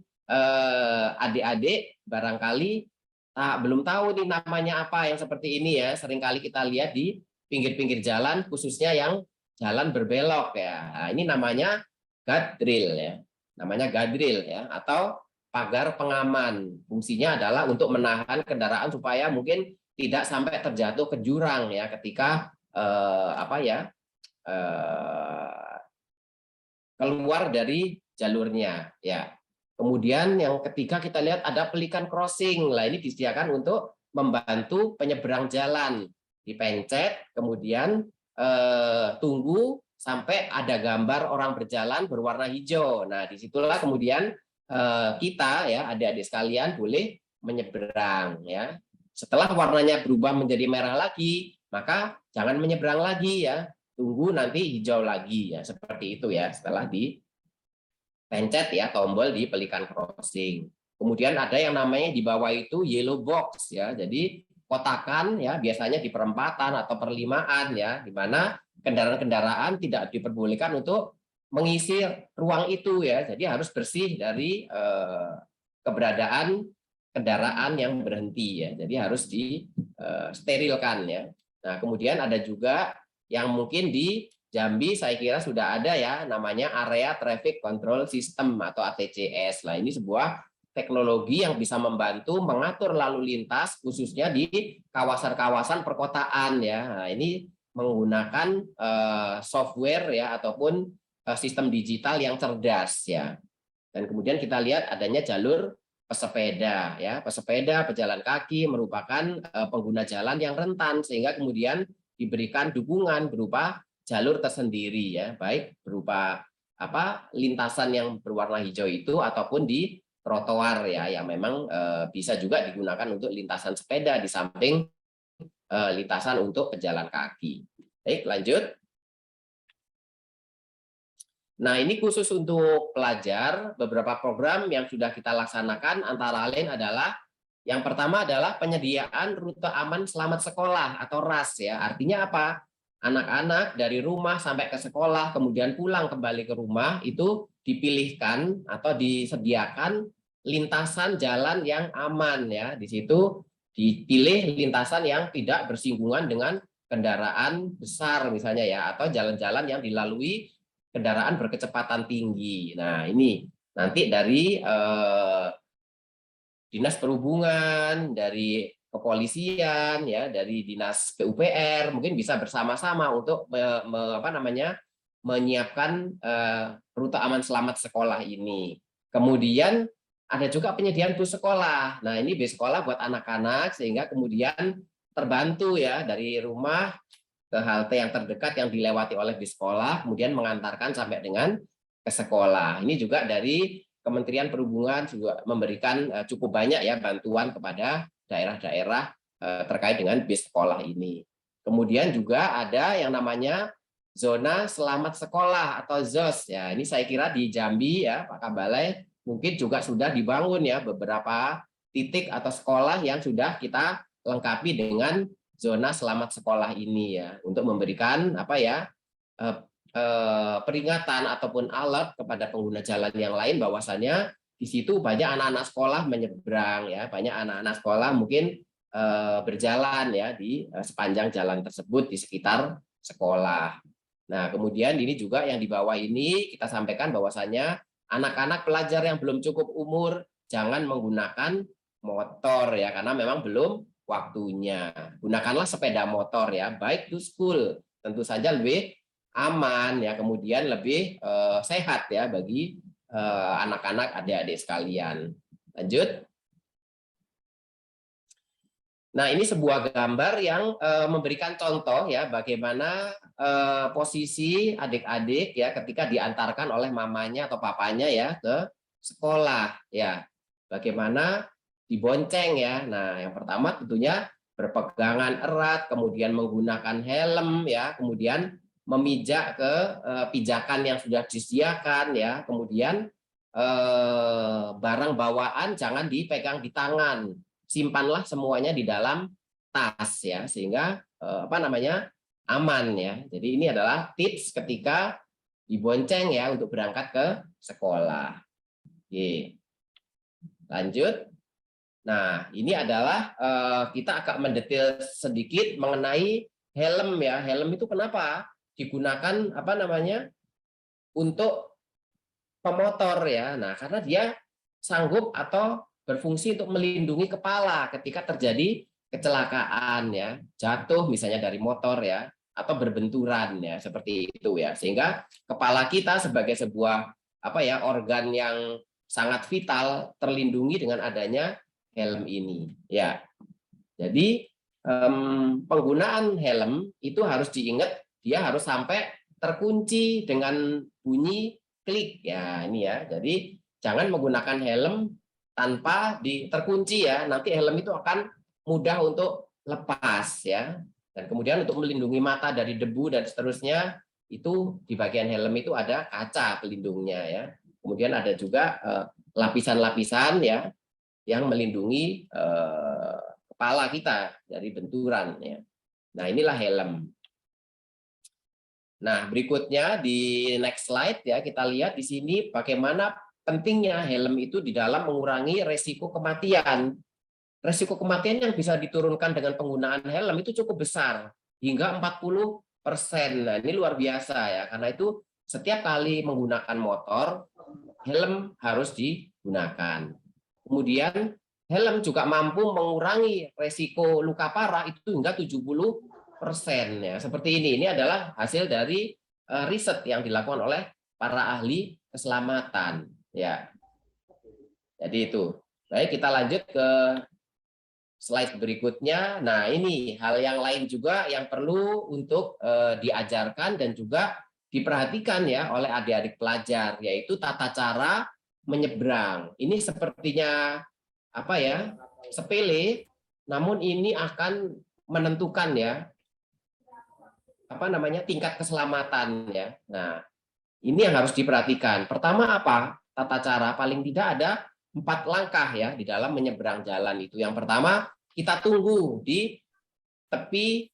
adik-adik barangkali belum tahu nih namanya apa yang seperti ini ya. Seringkali kita lihat di pinggir-pinggir jalan, khususnya yang jalan berbelok ya. Nah, ini namanya guardrail ya. Namanya guardrail ya, atau pagar pengaman. Fungsinya adalah untuk menahan kendaraan supaya mungkin tidak sampai terjatuh ke jurang ya ketika keluar dari jalurnya ya. Kemudian yang ketiga kita lihat ada pelikan crossing. Nah, ini disediakan untuk membantu penyeberang jalan. Dipencet, kemudian tunggu sampai ada gambar orang berjalan berwarna hijau. Nah, disitulah kemudian kita ya adik-adik sekalian boleh menyeberang ya. Setelah warnanya berubah menjadi merah lagi, maka jangan menyeberang lagi ya. Tunggu nanti hijau lagi ya, seperti itu ya setelah dipencet ya tombol di pelikan crossing. Kemudian ada yang namanya di bawah itu yellow box ya. Jadi kotakan ya, biasanya di perempatan atau perlimaan ya, di mana kendaraan-kendaraan tidak diperbolehkan untuk mengisi ruang itu ya. Jadi harus bersih dari keberadaan kendaraan yang berhenti ya. Jadi harus disterilkan ya. Nah, kemudian ada juga yang mungkin di Jambi saya kira sudah ada ya, namanya Area Traffic Control System atau ATCS. Nah, ini sebuah teknologi yang bisa membantu mengatur lalu lintas khususnya di kawasan-kawasan perkotaan ya. Nah, ini menggunakan software ya ataupun sistem digital yang cerdas ya. Dan kemudian kita lihat adanya jalur pesepeda ya. Pesepeda, pejalan kaki merupakan pengguna jalan yang rentan, sehingga kemudian diberikan dukungan berupa jalur tersendiri ya, baik berupa lintasan yang berwarna hijau itu ataupun di trotoar ya, yang memang bisa juga digunakan untuk lintasan sepeda di samping lintasan untuk pejalan kaki. Baik, lanjut. Nah, ini khusus untuk pelajar, beberapa program yang sudah kita laksanakan antara lain adalah yang pertama adalah penyediaan rute aman selamat sekolah atau RAS ya. Artinya apa? Anak-anak dari rumah sampai ke sekolah, kemudian pulang kembali ke rumah, itu dipilihkan atau disediakan lintasan jalan yang aman ya. Di situ dipilih lintasan yang tidak bersinggungan dengan kendaraan besar misalnya ya, atau jalan-jalan yang dilalui kendaraan berkecepatan tinggi. Nah, ini nanti dari Dinas Perhubungan, dari kepolisian ya, dari Dinas PUPR mungkin bisa bersama-sama untuk menyiapkan rute aman selamat sekolah ini. Kemudian ada juga penyediaan bus sekolah. Nah, ini bus sekolah buat anak-anak sehingga kemudian terbantu ya dari rumah ke halte yang terdekat yang dilewati oleh bis sekolah, kemudian mengantarkan sampai dengan ke sekolah. Ini juga dari Kementerian Perhubungan juga memberikan cukup banyak ya bantuan kepada daerah-daerah terkait dengan bis sekolah ini. Kemudian juga ada yang namanya zona selamat sekolah atau ZOS ya. Ini saya kira di Jambi ya, Pak Kabalai mungkin juga sudah dibangun ya beberapa titik atau sekolah yang sudah kita lengkapi dengan zona selamat sekolah ini ya, untuk memberikan peringatan ataupun alert kepada pengguna jalan yang lain bahwasannya di situ banyak anak-anak sekolah menyeberang ya, banyak anak-anak sekolah mungkin berjalan ya di sepanjang jalan tersebut di sekitar sekolah. Nah, kemudian ini juga yang di bawah ini kita sampaikan bahwasannya anak-anak pelajar yang belum cukup umur jangan menggunakan motor ya, karena memang belum waktunya. Gunakanlah sepeda motor ya, bike to school. Tentu saja lebih aman ya, kemudian lebih sehat ya bagi anak-anak adik-adik sekalian. Lanjut. Nah, ini sebuah gambar yang memberikan contoh ya bagaimana posisi adik-adik ya ketika diantarkan oleh mamanya atau papanya ya ke sekolah ya. Bagaimana dibonceng ya. Nah, yang pertama tentunya berpegangan erat, kemudian menggunakan helm ya, kemudian memijak ke pijakan yang sudah disediakan ya, kemudian barang bawaan jangan dipegang di tangan, simpanlah semuanya di dalam tas ya, sehingga aman ya. Jadi ini adalah tips ketika dibonceng ya untuk berangkat ke sekolah. Oke. Lanjut. Nah, ini adalah kita agak mendetail sedikit mengenai helm ya. Helm itu kenapa digunakan untuk pemotor ya. Nah, karena dia sanggup atau berfungsi untuk melindungi kepala ketika terjadi kecelakaan ya, jatuh misalnya dari motor ya, atau berbenturan ya, seperti itu ya. Sehingga kepala kita sebagai sebuah organ yang sangat vital terlindungi dengan adanya helm ini ya. Jadi penggunaan helm itu harus diingat, dia harus sampai terkunci dengan bunyi klik ya, ini ya. Jadi jangan menggunakan helm tanpa terkunci ya, nanti helm itu akan mudah untuk lepas ya. Dan kemudian untuk melindungi mata dari debu dan seterusnya, itu di bagian helm itu ada kaca pelindungnya ya. Kemudian ada juga lapisan-lapisan ya yang melindungi kepala kita dari benturan ya. Nah, inilah helm. Nah, berikutnya di next slide ya, kita lihat di sini bagaimana pentingnya helm itu di dalam mengurangi resiko kematian. Resiko kematian yang bisa diturunkan dengan penggunaan helm itu cukup besar, hingga 40%. Nah, ini luar biasa ya, karena itu setiap kali menggunakan motor, helm harus digunakan. Kemudian helm juga mampu mengurangi resiko luka parah itu hingga 70% ya. Seperti ini. Ini adalah hasil dari riset yang dilakukan oleh para ahli keselamatan ya. Jadi itu. Baik, kita lanjut ke slide berikutnya. Nah, ini hal yang lain juga yang perlu untuk diajarkan dan juga diperhatikan ya oleh adik-adik pelajar, yaitu tata cara menyeberang. Ini sepertinya apa ya, sepele, namun ini akan menentukan ya apa namanya tingkat keselamatan ya. Nah, ini yang harus diperhatikan. Pertama apa? Tata cara paling tidak ada 4 langkah ya di dalam menyeberang jalan itu. Yang pertama, kita tunggu di tepi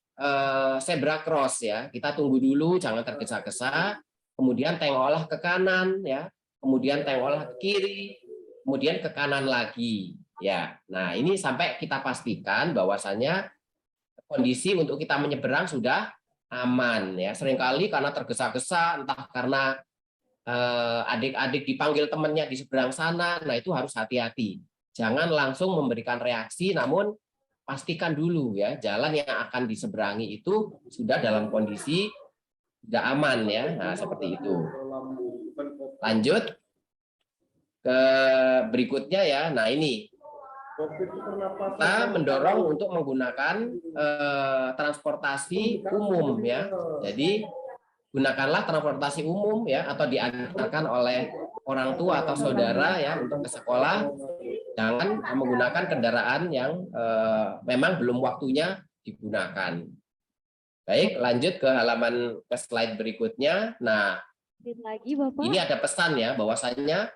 zebra cross ya. Kita tunggu dulu, jangan tergesa-gesa. Kemudian tengoklah ke kanan ya. Kemudian tengoklah ke kiri. Kemudian ke kanan lagi ya. Nah, ini sampai kita pastikan bahwasannya kondisi untuk kita menyeberang sudah aman ya. Seringkali karena tergesa-gesa, entah karena adik-adik dipanggil temannya di seberang sana, nah itu harus hati-hati. Jangan langsung memberikan reaksi, namun pastikan dulu ya jalan yang akan diseberangi itu sudah dalam kondisi sudah aman ya. Nah, seperti itu. Lanjut ke berikutnya ya. Nah, ini kita mendorong untuk menggunakan transportasi umum ya. Jadi gunakanlah transportasi umum ya atau diantarkan oleh orang tua atau saudara ya untuk ke sekolah. Jangan menggunakan kendaraan yang memang belum waktunya digunakan. Baik, lanjut ke halaman ke slide berikutnya. Nah, Lagi Bapak. ini ada pesan ya bahwasanya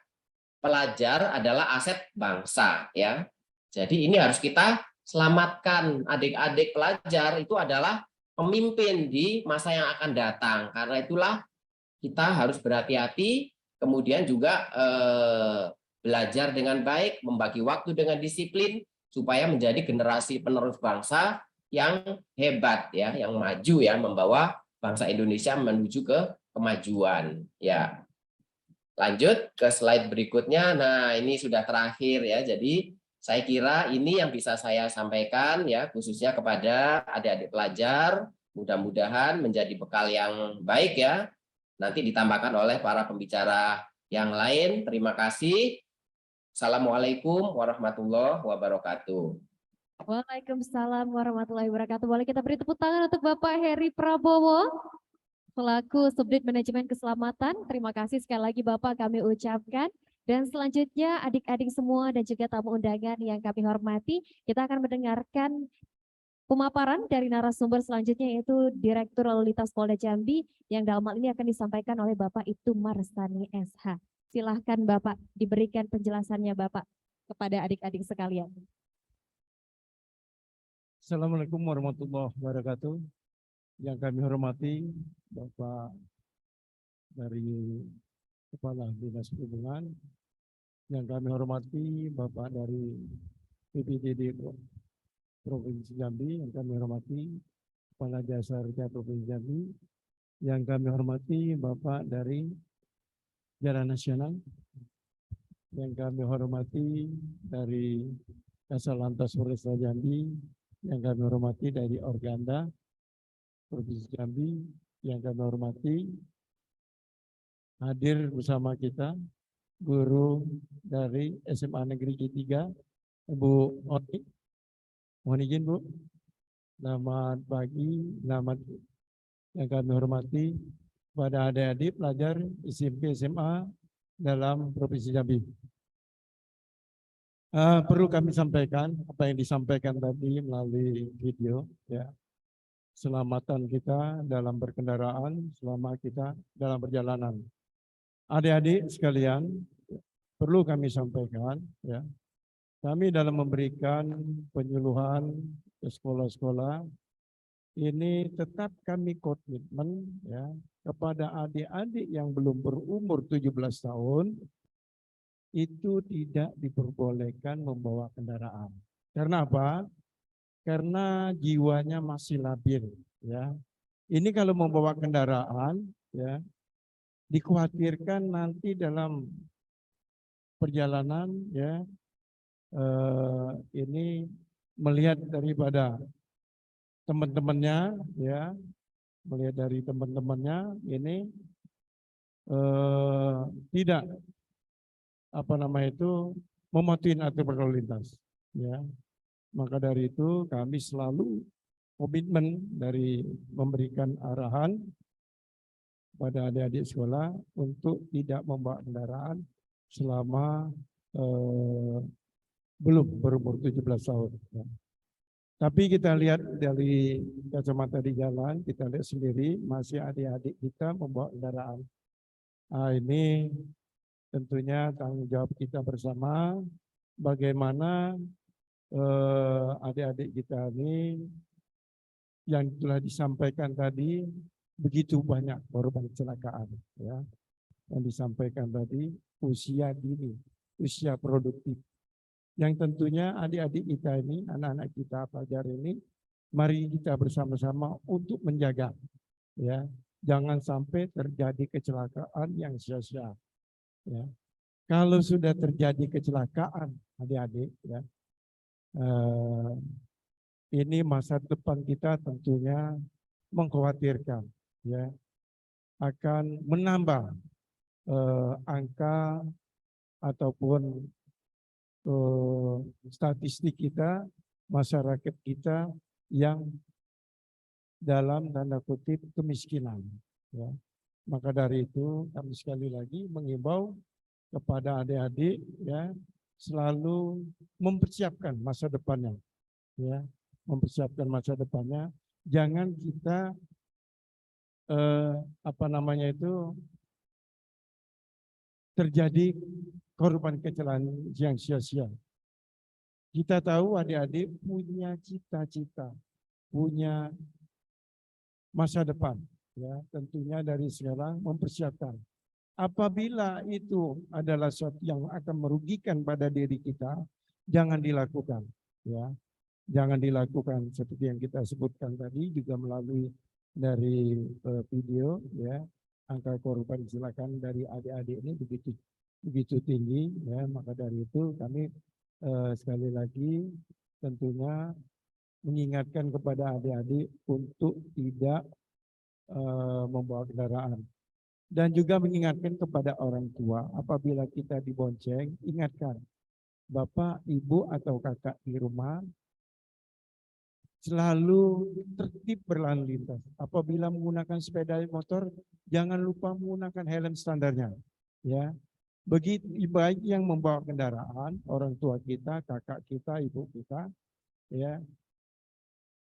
pelajar adalah aset bangsa ya. Jadi ini harus kita selamatkan. Adik-adik pelajar itu adalah pemimpin di masa yang akan datang. Karena itulah kita harus berhati-hati, kemudian juga belajar dengan baik, membagi waktu dengan disiplin supaya menjadi generasi penerus bangsa yang hebat ya, yang maju ya, membawa bangsa Indonesia menuju ke kemajuan ya. Lanjut ke slide berikutnya. Nah, ini sudah terakhir ya. Jadi saya kira ini yang bisa saya sampaikan ya, khususnya kepada adik-adik pelajar. Mudah-mudahan menjadi bekal yang baik ya. Nanti ditambahkan oleh para pembicara yang lain. Terima kasih. Assalamualaikum warahmatullahi wabarakatuh. Waalaikumsalam warahmatullahi wabarakatuh. Boleh kita beri tepuk tangan untuk Bapak Heri Prabowo selaku Subdit Manajemen Keselamatan. Terima kasih sekali lagi Bapak kami ucapkan. Dan selanjutnya adik-adik semua dan juga tamu undangan yang kami hormati, kita akan mendengarkan pemaparan dari narasumber selanjutnya yaitu Direktur Lalu Lintas Polda Jambi yang dalam hal ini akan disampaikan oleh Bapak Ibtu Marsani SH. Silahkan Bapak diberikan penjelasannya Bapak kepada adik-adik sekalian. Assalamualaikum warahmatullahi wabarakatuh. Yang kami hormati Bapak dari Kepala Dinas Perhubungan, yang kami hormati Bapak dari BPDD Provinsi Jambi, yang kami hormati Kepala Jasa Harja Provinsi Jambi, yang kami hormati Bapak dari Jalan Nasional, yang kami hormati dari Kasal Lantas Polresta Jambi, yang kami hormati dari Organda Provinsi Jambi, yang kami hormati hadir bersama kita guru dari SMA Negeri G3, Bu Oni. Mohon izin Bu. Selamat pagi, selamat yang kami hormati pada adik-adik pelajar SMP SMA dalam Provinsi Jambi. Perlu kami sampaikan apa yang disampaikan tadi melalui video ya. Keselamatan kita dalam berkendaraan selama kita dalam perjalanan. Adik-adik sekalian, perlu kami sampaikan ya. Kami dalam memberikan penyuluhan ke sekolah-sekolah ini tetap kami komitmen ya kepada adik-adik yang belum berumur 17 tahun itu tidak diperbolehkan membawa kendaraan. Karena apa? Karena jiwanya masih labil ya. Ini kalau membawa kendaraan ya dikhawatirkan nanti dalam perjalanan ya ini melihat daripada teman-temannya ya, melihat dari teman-temannya ini tidak apa nama itu mematuhi aturan lalu lintas ya. Maka dari itu kami selalu komitmen dari memberikan arahan pada adik-adik sekolah untuk tidak membawa kendaraan selama belum berumur 17 tahun. Tapi kita lihat dari kacamata di jalan, kita lihat sendiri masih adik-adik kita membawa kendaraan. Nah, ini tentunya tanggung jawab kita bersama bagaimana adik-adik kita ini yang telah disampaikan tadi begitu banyak korban kecelakaan, ya, yang disampaikan tadi usia dini, usia produktif. Yang tentunya adik-adik kita ini, anak-anak kita pelajar ini, mari kita bersama-sama untuk menjaga, ya, jangan sampai terjadi kecelakaan yang sia-sia. Ya. Kalau sudah terjadi kecelakaan, adik-adik, ya, ini masa depan kita tentunya mengkhawatirkan, ya, akan menambah angka ataupun statistik kita, masyarakat kita yang dalam tanda kutip kemiskinan. Ya. Maka dari itu kami sekali lagi mengimbau kepada adik-adik, ya, selalu mempersiapkan masa depannya, ya, mempersiapkan masa depannya. Jangan kita terjadi korban kecelakaan yang sia-sia. Kita tahu adik-adik punya cita-cita, punya masa depan, ya, tentunya dari sekarang mempersiapkan. Apabila itu adalah sesuatu yang akan merugikan pada diri kita, jangan dilakukan, ya. Jangan dilakukan seperti yang kita sebutkan tadi juga melalui dari video, ya. Angka korban kecelakaan dari adik-adik ini begitu tinggi, ya. Maka dari itu kami sekali lagi tentunya mengingatkan kepada adik-adik untuk tidak membawa kendaraan. Dan juga mengingatkan kepada orang tua, apabila kita dibonceng, ingatkan Bapak, Ibu, atau Kakak di rumah selalu tertib berlalu lintas. Apabila menggunakan sepeda motor, jangan lupa menggunakan helm standarnya. Ya, begitu baik yang membawa kendaraan, orang tua kita, kakak kita, ibu kita, ya,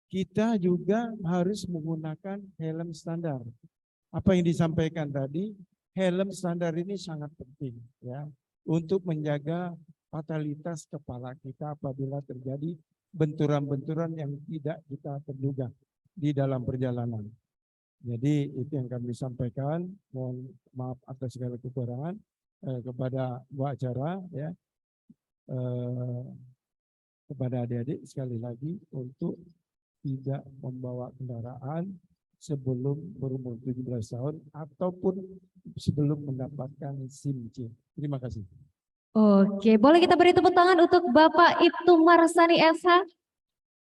kita juga harus menggunakan helm standar. Apa yang disampaikan tadi, helm standar ini sangat penting, ya, untuk menjaga fatalitas kepala kita apabila terjadi benturan-benturan yang tidak kita terduga di dalam perjalanan. Jadi itu yang kami sampaikan. Mohon maaf atas segala kekurangan kepada Bu acara, ya, kepada adik-adik sekali lagi untuk tidak membawa kendaraan sebelum berumur 17 tahun ataupun sebelum mendapatkan SIM C. Terima kasih. Oke, boleh kita beri tepuk tangan untuk Bapak Ibtu Marsani SH.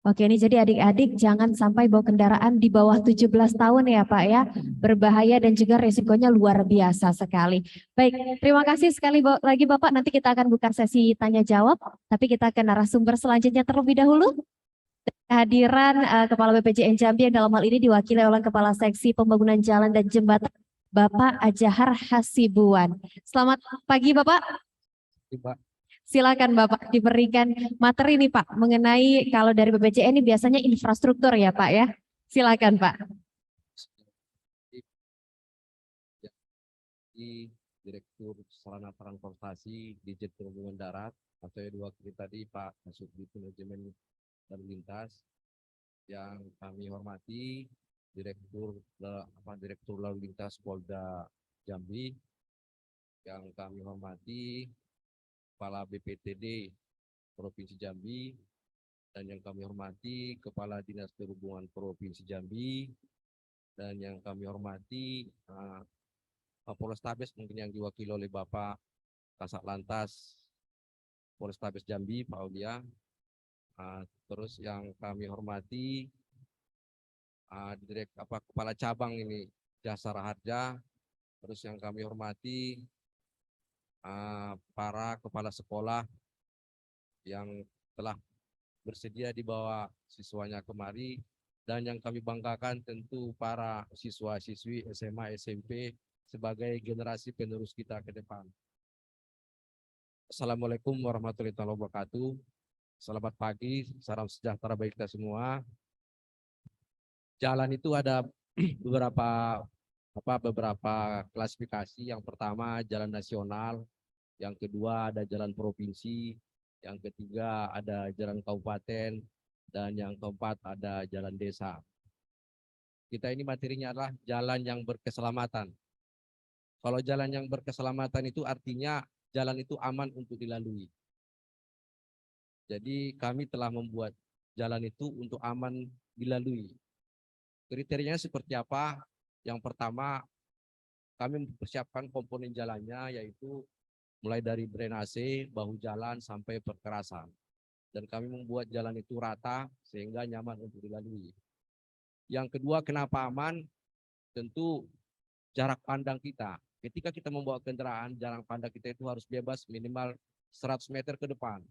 Oke, ini jadi adik-adik jangan sampai bawa kendaraan di bawah 17 tahun ya Pak ya. Berbahaya dan juga resikonya luar biasa sekali. Baik, terima kasih sekali lagi Bapak. Nanti kita akan buka sesi tanya jawab. Tapi kita ke narasumber selanjutnya terlebih dahulu. Kehadiran Kepala BPJN Jambi yang dalam hal ini diwakili oleh Kepala Seksi Pembangunan Jalan dan Jembatan Bapak Ajahar Hasibuan. Selamat pagi Bapak. Silakan Bapak diberikan materi nih Pak mengenai kalau dari BPJN ini biasanya infrastruktur ya Pak ya. Silakan Pak. Direktur Sarana Transportasi Dirjen Perhubungan Darat atau yang diwakili tadi Pak Kasubdit Manajemen Lalu Lintas, yang kami hormati Direktur Lalu Lintas Polda Jambi, yang kami hormati Kepala BPTD Provinsi Jambi, dan yang kami hormati Kepala Dinas Perhubungan Provinsi Jambi, dan yang kami hormati Polrestabes mungkin yang diwakili oleh Bapak Kasat Lantas Polrestabes Jambi Pak Aulia. Terus yang kami hormati Kepala Cabang ini Jasara Harja. Terus yang kami hormati para kepala sekolah yang telah bersedia dibawa siswanya kemari, dan yang kami banggakan tentu para siswa-siswi SMA, SMP sebagai generasi penerus kita ke depan. Assalamualaikum warahmatullahi wabarakatuh. Selamat pagi, salam sejahtera bagi kita semua. Jalan itu ada beberapa klasifikasi. Yang pertama jalan nasional, yang kedua ada jalan provinsi, yang ketiga ada jalan kabupaten, dan yang keempat ada jalan desa. Kita ini materinya adalah jalan yang berkeselamatan. Kalau jalan yang berkeselamatan itu artinya jalan itu aman untuk dilalui. Jadi kami telah membuat jalan itu untuk aman dilalui. Kriterianya seperti apa? Yang pertama, kami mempersiapkan komponen jalannya, yaitu mulai dari drainase, bahu jalan, sampai perkerasan. Dan kami membuat jalan itu rata sehingga nyaman untuk dilalui. Yang kedua, kenapa aman? Tentu jarak pandang kita. Ketika kita membawa kendaraan, jarak pandang kita itu harus bebas minimal 100 meter ke depan.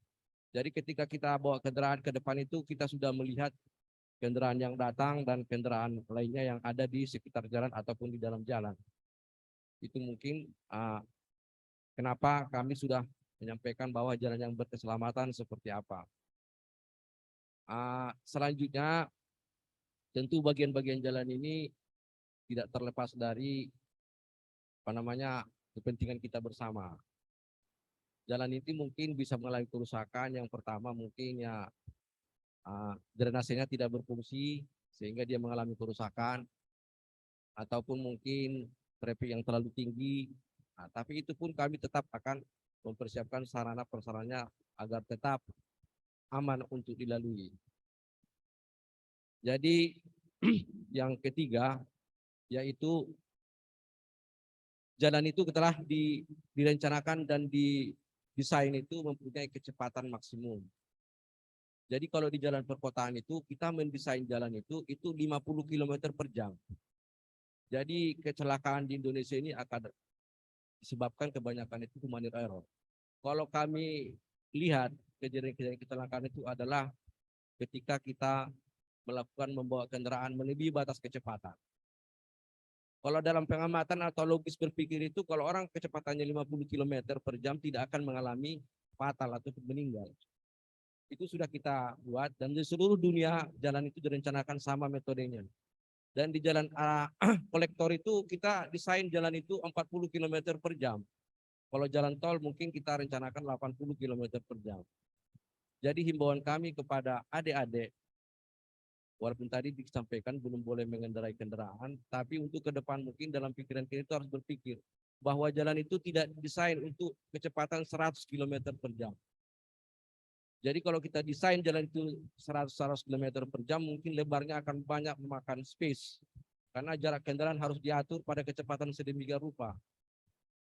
Jadi ketika kita bawa kendaraan ke depan itu, kita sudah melihat kendaraan yang datang dan kendaraan lainnya yang ada di sekitar jalan ataupun di dalam jalan. Itu mungkin kenapa kami sudah menyampaikan bahwa jalan yang berkeselamatan seperti apa. Selanjutnya, tentu bagian-bagian jalan ini tidak terlepas dari kepentingan kita bersama. Jalan itu mungkin bisa mengalami kerusakan. Yang pertama mungkin ya drainasenya tidak berfungsi sehingga dia mengalami kerusakan, ataupun mungkin traffic yang terlalu tinggi. Tapi itu pun kami tetap akan mempersiapkan sarana prasarannya agar tetap aman untuk dilalui. Jadi yang ketiga yaitu jalan itu telah direncanakan dan didesain itu mempunyai kecepatan maksimum. Jadi kalau di jalan perkotaan itu kita mendesain jalan itu 50 km per jam. Jadi kecelakaan di Indonesia ini akan disebabkan kebanyakan itu human error. Kalau kami lihat kejadian-kejadian kecelakaan itu adalah ketika kita membawa kendaraan melebihi batas kecepatan. Kalau dalam pengamatan atau logis berpikir itu, kalau orang kecepatannya 50 km per jam tidak akan mengalami fatal atau meninggal. Itu sudah kita buat, dan di seluruh dunia jalan itu direncanakan sama metodenya. Dan di jalan kolektor itu kita desain jalan itu 40 km per jam. Kalau jalan tol mungkin kita rencanakan 80 km per jam. Jadi himbauan kami kepada adik-adik, walaupun tadi disampaikan belum boleh mengendarai kendaraan, tapi untuk ke depan mungkin dalam pikiran kita itu harus berpikir bahwa jalan itu tidak didesain untuk kecepatan 100 km per jam. Jadi kalau kita desain jalan itu 100 km per jam, mungkin lebarnya akan banyak memakan space. Karena jarak kendaraan harus diatur pada kecepatan sedemikian rupa.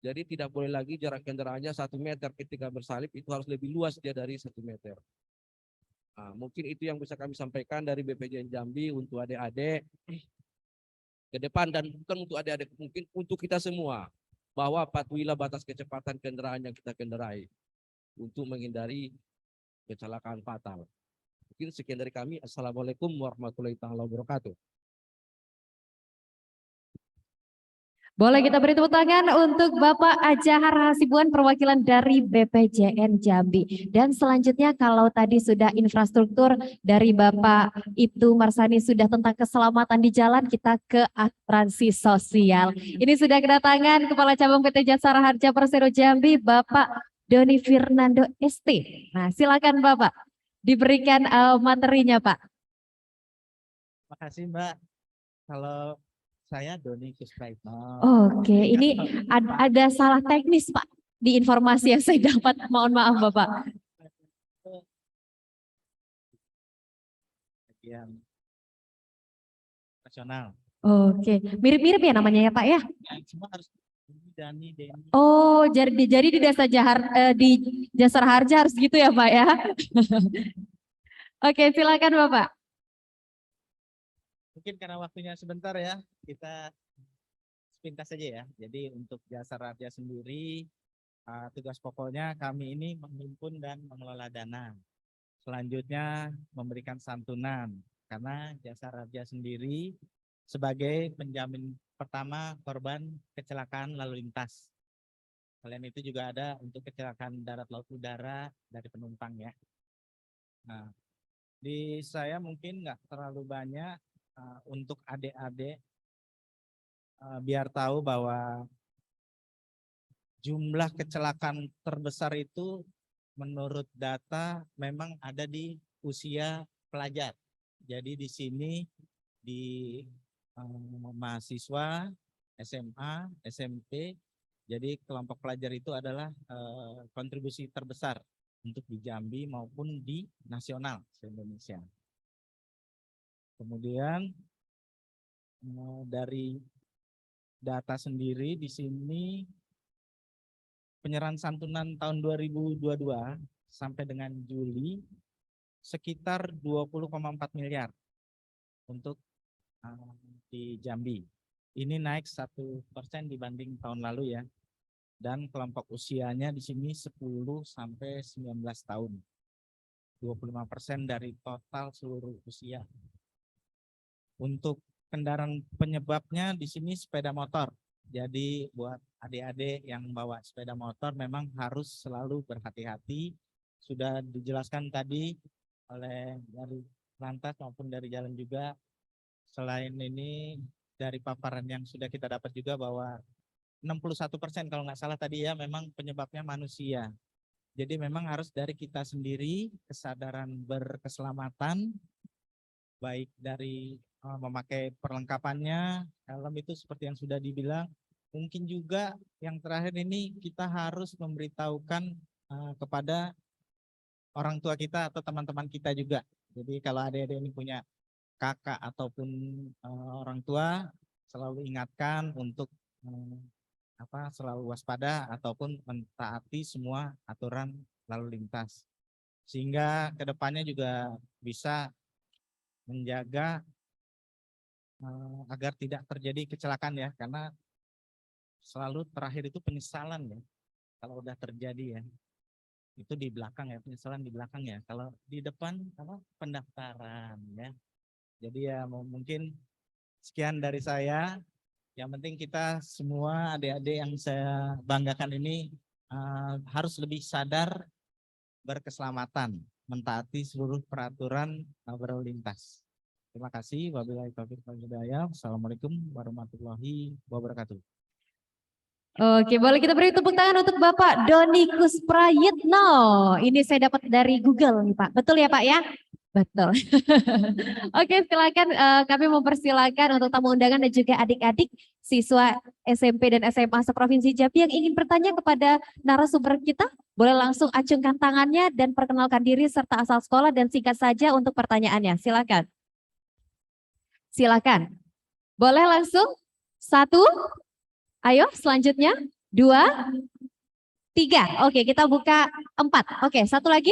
Jadi tidak boleh lagi jarak kendaraannya 1 meter, ketika bersalip itu harus lebih luas dia dari 1 meter. Mungkin itu yang bisa kami sampaikan dari BPJN Jambi untuk adik-adik ke depan, dan bukan untuk adik-adik, mungkin untuk kita semua, bahwa patuhilah batas kecepatan kendaraan yang kita kendarai untuk menghindari kecelakaan fatal. Mungkin sekian dari kami. Assalamualaikum warahmatullahi wabarakatuh. Boleh kita beri tepuk tangan untuk Bapak Ajahar Hasibuan, perwakilan dari BPJN Jambi. Dan selanjutnya kalau tadi sudah infrastruktur dari Bapak Ibtu Marsani sudah tentang keselamatan di jalan, kita ke asuransi sosial. Ini sudah kedatangan Kepala Cabang PT Jasara Harja Persero Jambi, Bapak Doni Fernando ST. Nah, silakan Bapak diberikan materinya, Pak. Terima kasih Mbak. Kalau saya Doni Kuspraitno. Oke, ini ada salah teknis Pak di informasi yang saya dapat. Mohon maaf Bapak. Bagian nasional. Oke, mirip-mirip ya namanya ya Pak ya? Semua harus Dani, Deni. Oh, jadi di di Jasara Harja harus gitu ya Pak ya? Oke, silakan Bapak. Mungkin karena waktunya sebentar ya, kita sepintas saja ya. Jadi untuk Jasara Harja sendiri, tugas pokoknya kami ini menghimpun dan mengelola dana. Selanjutnya memberikan santunan karena Jasa Raja sendiri sebagai penjamin pertama korban kecelakaan lalu lintas. Selain itu juga ada untuk kecelakaan darat, laut, udara dari penumpang ya. Nah, di saya mungkin nggak terlalu banyak untuk adik-adik biar tahu bahwa jumlah kecelakaan terbesar itu menurut data memang ada di usia pelajar. Jadi di sini di mahasiswa SMA, SMP, jadi kelompok pelajar itu adalah kontribusi terbesar untuk di Jambi maupun di nasional se-Indonesia. Kemudian dari data sendiri di sini penyerahan santunan tahun 2022 sampai dengan Juli sekitar 20,4 miliar untuk di Jambi. Ini naik 1% dibanding tahun lalu ya. Dan kelompok usianya di sini 10 sampai 19 tahun. 25% dari total seluruh usia. Untuk kendaraan penyebabnya di sini sepeda motor. Jadi buat adik-adik yang bawa sepeda motor memang harus selalu berhati-hati. Sudah dijelaskan tadi oleh dari lantas maupun dari jalan juga. Selain ini dari paparan yang sudah kita dapat juga bahwa 61% kalau nggak salah tadi ya memang penyebabnya manusia. Jadi memang harus dari kita sendiri kesadaran berkeselamatan baik dari memakai perlengkapannya, helm itu seperti yang sudah dibilang. Mungkin juga yang terakhir ini kita harus memberitahukan kepada orang tua kita atau teman-teman kita juga. Jadi kalau adik-adik ini punya kakak ataupun orang tua, selalu ingatkan untuk selalu waspada ataupun mentaati semua aturan lalu lintas. Sehingga kedepannya juga bisa menjaga agar tidak terjadi kecelakaan ya, karena selalu terakhir itu penyesalan ya kalau udah terjadi ya. Itu di belakang ya, penyesalan di belakang ya. Kalau di depan pendaftaran ya. Jadi ya mungkin sekian dari saya. Yang penting kita semua adik-adik yang saya banggakan ini harus lebih sadar berkeselamatan, mentaati seluruh peraturan berlalu lintas. Terima kasih. Wabillahi taufiq wal hidayah. Wassalamualaikum warahmatullahi wabarakatuh. Oke, boleh kita beri tepuk tangan untuk Bapak Doni Kusprayitno. Ini saya dapat dari Google nih Pak. Betul ya Pak ya? Betul. Oke, silakan kami mempersilakan untuk tamu undangan dan juga adik-adik siswa SMP dan SMA seprovinsi Jambi yang ingin bertanya kepada narasumber kita, boleh langsung acungkan tangannya dan perkenalkan diri serta asal sekolah dan singkat saja untuk pertanyaannya. Silakan. Silakan. Boleh langsung? 1. Ayo, selanjutnya 2, 3. Oke, kita buka 4. Oke, 1 lagi.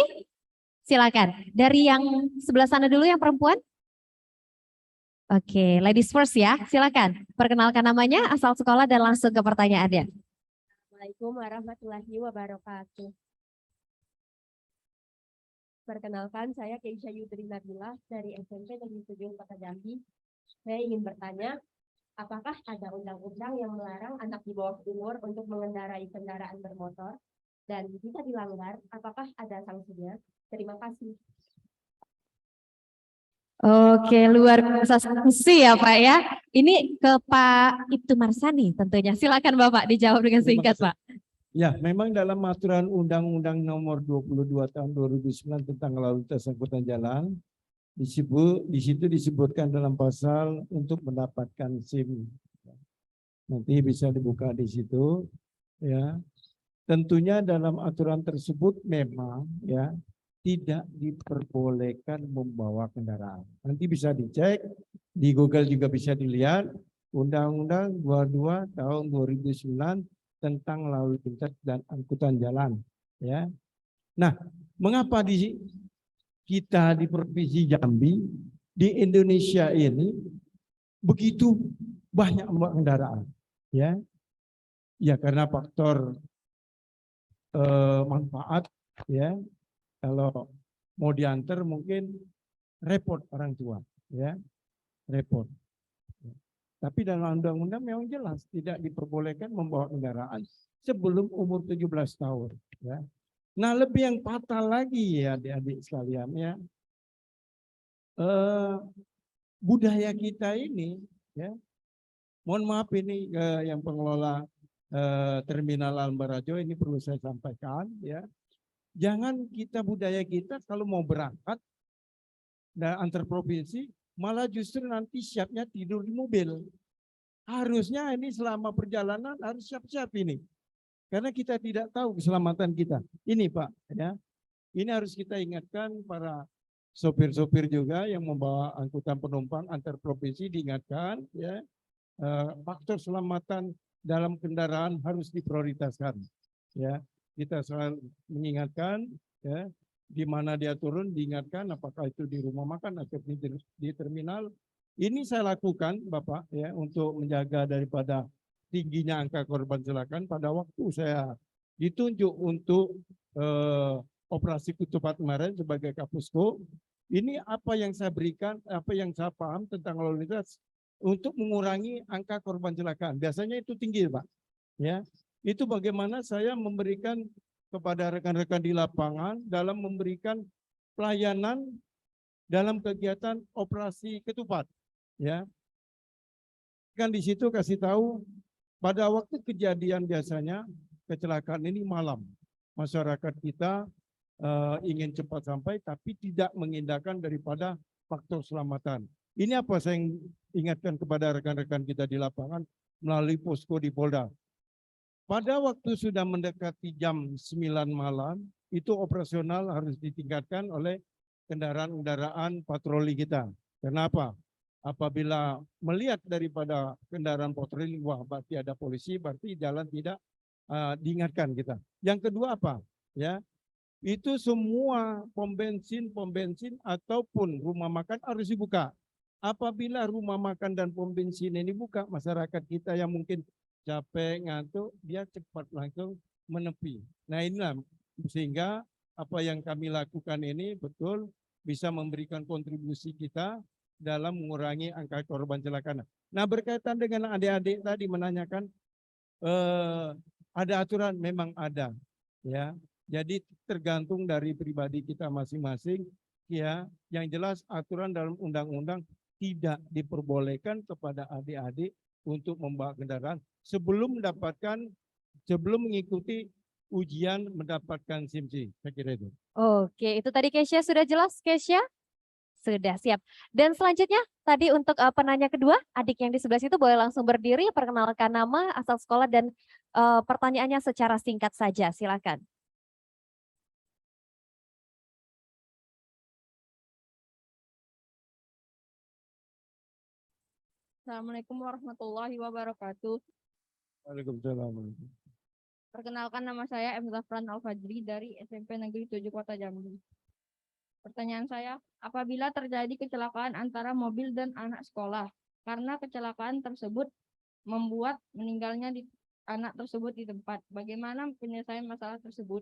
Silakan. Dari yang sebelah sana dulu yang perempuan. Oke, ladies first ya. Silakan. Perkenalkan namanya, asal sekolah dan langsung ke pertanyaannya. Assalamualaikum warahmatullahi wabarakatuh. Perkenalkan, saya Keisha Yudri Nabila dari SMP Negeri 7 Kota Jambi. Saya ingin bertanya, apakah ada undang-undang yang melarang anak di bawah umur untuk mengendarai kendaraan bermotor? Dan jika dilanggar, apakah ada sanksinya? Terima kasih. Oke, luar biasa sanksi ya Pak ya. Ini ke Pak Ibtu Marsani tentunya. Silakan Bapak dijawab dengan singkat Pak. Ya, memang dalam aturan Undang-Undang Nomor 22 Tahun 2009 tentang lalu lintas angkutan jalan di situ disebutkan dalam pasal untuk mendapatkan SIM. Nanti bisa dibuka di situ ya. Tentunya dalam aturan tersebut memang ya tidak diperbolehkan membawa kendaraan. Nanti bisa dicek di Google juga bisa dilihat Undang-Undang 22 Tahun 2009 tentang lalu lintas dan angkutan jalan ya. Nah, mengapa kita di Provinsi Jambi di Indonesia ini begitu banyak membawa kendaraan ya? Ya karena faktor manfaat ya. Kalau mau diantar mungkin repot orang tua, ya, repot. Tapi dalam undang-undang memang jelas tidak diperbolehkan membawa kendaraan sebelum umur 17 tahun. Ya. Nah, lebih yang fatal lagi ya adik-adik sekalian ya, budaya kita ini, ya, mohon maaf ini yang pengelola Terminal Almbarajo ini perlu saya sampaikan ya, jangan kita budaya kita kalau mau berangkat dan antar provinsi malah justru nanti siapnya tidur di mobil. Harusnya ini selama perjalanan harus siap-siap ini. Karena kita tidak tahu keselamatan kita. Ini Pak, ya. Ini harus kita ingatkan para sopir-sopir juga yang membawa angkutan penumpang antar provinsi, diingatkan ya, faktor keselamatan dalam kendaraan harus diprioritaskan. Ya, kita selalu mengingatkan ya, di mana dia turun diingatkan apakah itu di rumah makan atau di terminal. Ini saya lakukan Bapak ya untuk menjaga daripada tingginya angka korban kecelakaan. Pada waktu saya ditunjuk untuk operasi Ketupat kemarin sebagai Kapusko, ini apa yang saya berikan, apa yang saya paham tentang lalu lintas untuk mengurangi angka korban kecelakaan. Biasanya itu tinggi Pak. Ya, itu bagaimana saya memberikan kepada rekan-rekan di lapangan dalam memberikan pelayanan dalam kegiatan operasi Ketupat. Ya, kan di situ kasih tahu pada waktu kejadian biasanya kecelakaan ini malam. Masyarakat kita ingin cepat sampai tapi tidak mengindahkan daripada faktor keselamatan. Ini apa saya ingatkan kepada rekan-rekan kita di lapangan melalui posko di Polda. Pada waktu sudah mendekati jam 9 malam, itu operasional harus ditingkatkan oleh kendaraan-kendaraan patroli kita. Kenapa? Apabila melihat daripada kendaraan patroli, wah berarti ada polisi, berarti jalan tidak diingatkan kita. Yang kedua apa? Ya, itu semua pom bensin ataupun rumah makan harus dibuka. Apabila rumah makan dan pom bensin ini buka, masyarakat kita yang mungkin capek, ngantuk, dia cepat langsung menepi. Nah inilah sehingga apa yang kami lakukan ini betul bisa memberikan kontribusi kita dalam mengurangi angka korban kecelakaan. Nah berkaitan dengan adik-adik tadi menanyakan ada aturan, memang ada, ya. Jadi tergantung dari pribadi kita masing-masing, ya. Yang jelas aturan dalam undang-undang tidak diperbolehkan kepada adik-adik untuk membawa kendaraan sebelum mengikuti ujian mendapatkan SIM-C. Saya kira itu. Oke, itu tadi Kesya sudah jelas, Kesya? Sudah siap. Dan selanjutnya tadi untuk penanya kedua, adik yang di sebelah situ boleh langsung berdiri, perkenalkan nama, asal sekolah dan pertanyaannya secara singkat saja. Silakan. Assalamualaikum warahmatullahi wabarakatuh. Waalaikumsalam. Perkenalkan nama saya M. Zafran Al-Fajri dari SMP Negeri 7 Kota Jambi. Pertanyaan saya, apabila terjadi kecelakaan antara mobil dan anak sekolah, karena kecelakaan tersebut membuat meninggalnya anak tersebut di tempat, bagaimana penyelesaian masalah tersebut?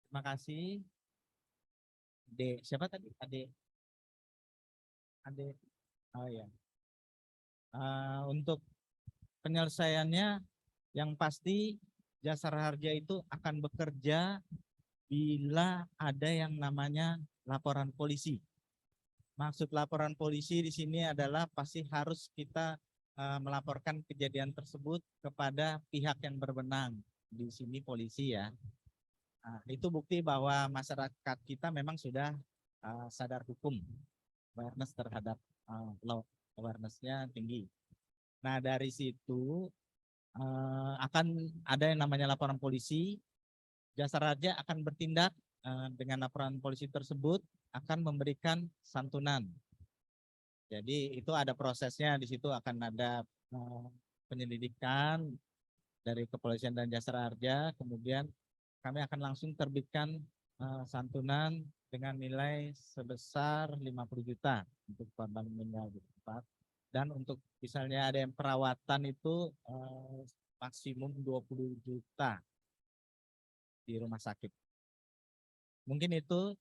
Terima kasih. Ade, siapa tadi? Ade. Oh ya. Untuk penyelesaiannya yang pasti Jasara Harja itu akan bekerja bila ada yang namanya laporan polisi. Maksud laporan polisi di sini adalah pasti harus kita melaporkan kejadian tersebut kepada pihak yang berwenang. Di sini polisi ya. Nah, itu bukti bahwa masyarakat kita memang sudah sadar hukum, awareness terhadap law, awareness-nya tinggi. Nah dari situ akan ada yang namanya laporan polisi. Jasara Harja akan bertindak dengan laporan polisi tersebut, akan memberikan santunan. Jadi itu ada prosesnya, di situ akan ada penyelidikan dari kepolisian dan Jasara Harja, kemudian kami akan langsung terbitkan santunan dengan nilai sebesar 50 juta untuk korban meninggal di tempat. Dan untuk misalnya ada yang perawatan itu maksimum 20 juta di rumah sakit. Mungkin itu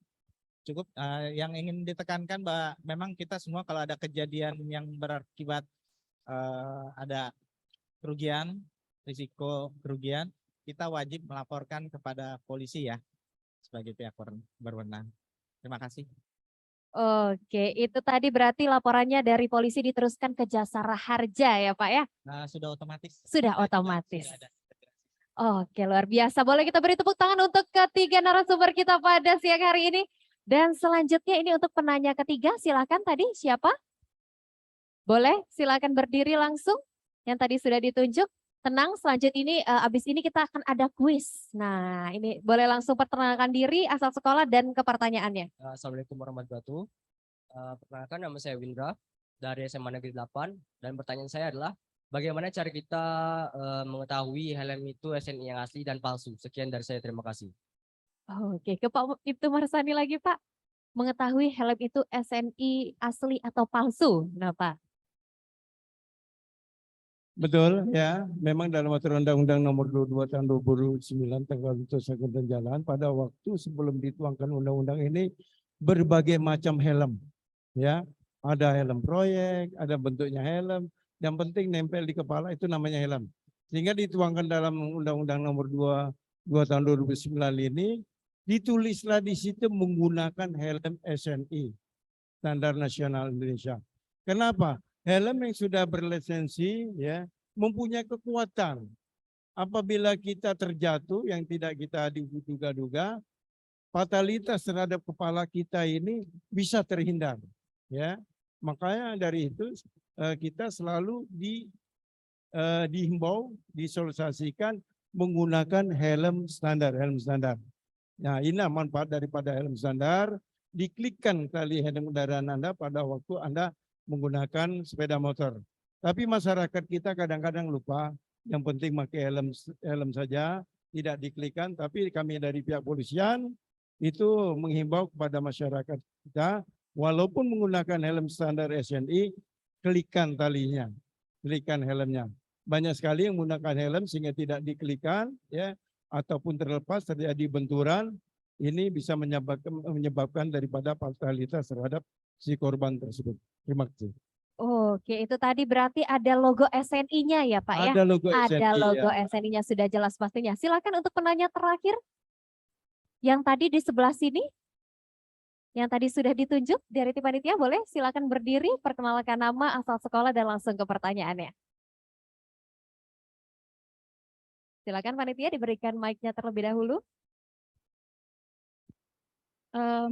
cukup. Yang ingin ditekankan, Mbak, memang kita semua kalau ada kejadian yang berakibat ada kerugian, risiko kerugian, kita wajib melaporkan kepada polisi ya sebagai pihak berwenang. Terima kasih. Oke, itu tadi berarti laporannya dari polisi diteruskan ke Jasara Harja ya Pak ya? Sudah otomatis. Sudah Kita juga otomatis. sudah ada integrasi. Oke, luar biasa. Boleh kita beri tepuk tangan untuk ketiga narasumber kita pada siang hari ini. Dan selanjutnya ini untuk penanya ketiga, silakan tadi siapa? Boleh, silakan berdiri langsung. Yang tadi sudah ditunjuk. Tenang, selanjutnya ini abis ini kita akan ada kuis. Nah, ini boleh langsung perkenalkan diri, asal sekolah dan ke pertanyaannya. Assalamualaikum warahmatullahi wabarakatuh. Perkenalkan, nama saya Windra dari SMA Negeri 8 dan pertanyaan saya adalah bagaimana cara kita mengetahui helm itu SNI yang asli dan palsu? Sekian dari saya, terima kasih. Oke, ke Pak Ibtu Marsani lagi Pak. Mengetahui helm itu SNI asli atau palsu. Nah Pak. Betul ya, memang dalam aturan Undang-Undang Nomor 22 Tahun 2009 tentang lintas angkutan jalan pada waktu sebelum dituangkan undang-undang ini berbagai macam helm ya, ada helm proyek, ada bentuknya helm, yang penting nempel di kepala itu namanya helm. Sehingga dituangkan dalam Undang-Undang Nomor 22 Tahun 2009 ini ditulislah di situ menggunakan helm SNI, Standar Nasional Indonesia. Kenapa? Helm yang sudah berlisensi ya mempunyai kekuatan. Apabila kita terjatuh yang tidak kita diduga-duga, fatalitas terhadap kepala kita ini bisa terhindar. Ya, makanya dari itu kita selalu dihimbau, disosialisasikan menggunakan helm standar. Nah, inilah manfaat daripada helm standar. Diklikkan tali helm kendaraan Anda pada waktu Anda menggunakan sepeda motor. Tapi masyarakat kita kadang-kadang lupa, yang penting pakai helm saja, tidak diklikkan. Tapi kami dari pihak polisian itu menghimbau kepada masyarakat kita, walaupun menggunakan helm standar SNI, klikkan talinya, klikkan helmnya. Banyak sekali yang menggunakan helm sehingga tidak diklikkan, ya, ataupun terlepas terjadi benturan, ini bisa menyebabkan daripada fatalitas terhadap si korban tersebut. Terima kasih. Oke, itu tadi berarti ada logo SNI-nya ya Pak ya? Ada logo Ada SNI, logo ya. SNI-nya sudah jelas pastinya. Silakan untuk penanya terakhir. Yang tadi di sebelah sini. Yang tadi sudah ditunjuk dari tim panitia, boleh silakan berdiri, perkenalkan nama, asal sekolah, dan langsung ke pertanyaannya. Silakan panitia diberikan mic-nya terlebih dahulu.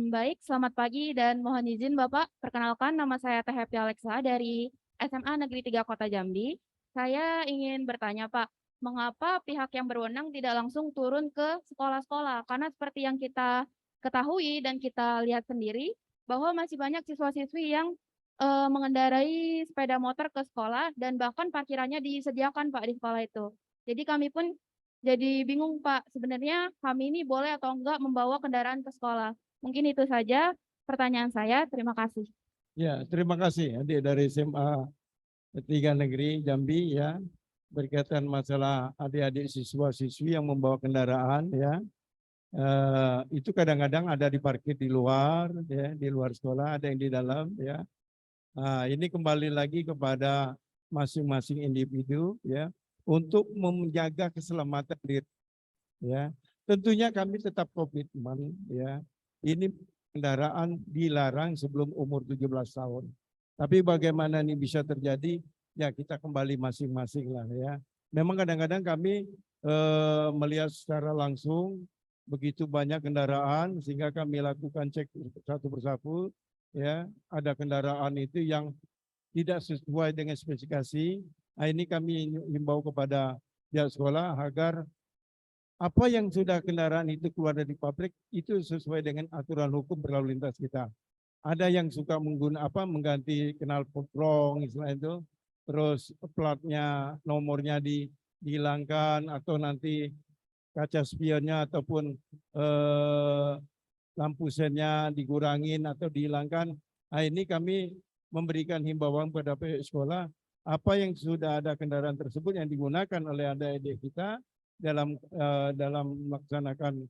Baik, selamat pagi dan mohon izin Bapak, perkenalkan nama saya Teh Happy Alexa dari SMA Negeri 3 Kota Jambi. Saya ingin bertanya Pak, mengapa pihak yang berwenang tidak langsung turun ke sekolah-sekolah? Karena seperti yang kita ketahui dan kita lihat sendiri, bahwa masih banyak siswa-siswi yang mengendarai sepeda motor ke sekolah dan bahkan parkirannya disediakan Pak di sekolah itu. Jadi kami pun jadi bingung Pak, sebenarnya kami ini boleh atau enggak membawa kendaraan ke sekolah. Mungkin itu saja pertanyaan saya. Terima kasih. Ya, terima kasih adik dari SMA 3 Negeri Jambi ya, berkaitan masalah adik-adik siswa-siswi yang membawa kendaraan ya. Itu kadang-kadang ada diparkir di luar ya, di luar sekolah, ada yang di dalam ya. Ini kembali lagi kepada masing-masing individu ya untuk menjaga keselamatan diri ya. Tentunya kami tetap komitmen ya. Ini kendaraan dilarang sebelum umur 17 tahun. Tapi bagaimana ini bisa terjadi? Ya kita kembali masing-masing lah ya. Memang kadang-kadang kami melihat secara langsung begitu banyak kendaraan sehingga kami lakukan cek satu persatu ya. Ada kendaraan itu yang tidak sesuai dengan spesifikasi. Nah, ini kami himbau kepada pihak sekolah agar apa yang sudah kendaraan itu keluar dari pabrik itu sesuai dengan aturan hukum berlalu lintas kita. Ada yang suka mengganti knalpot istilah itu, terus platnya, nomornya dihilangkan atau nanti kaca spionnya ataupun lampu sennya dikurangin atau dihilangkan. Nah, ini kami memberikan himbauan kepada pihak sekolah apa yang sudah ada kendaraan tersebut yang digunakan oleh adik-adik kita dalam melaksanakan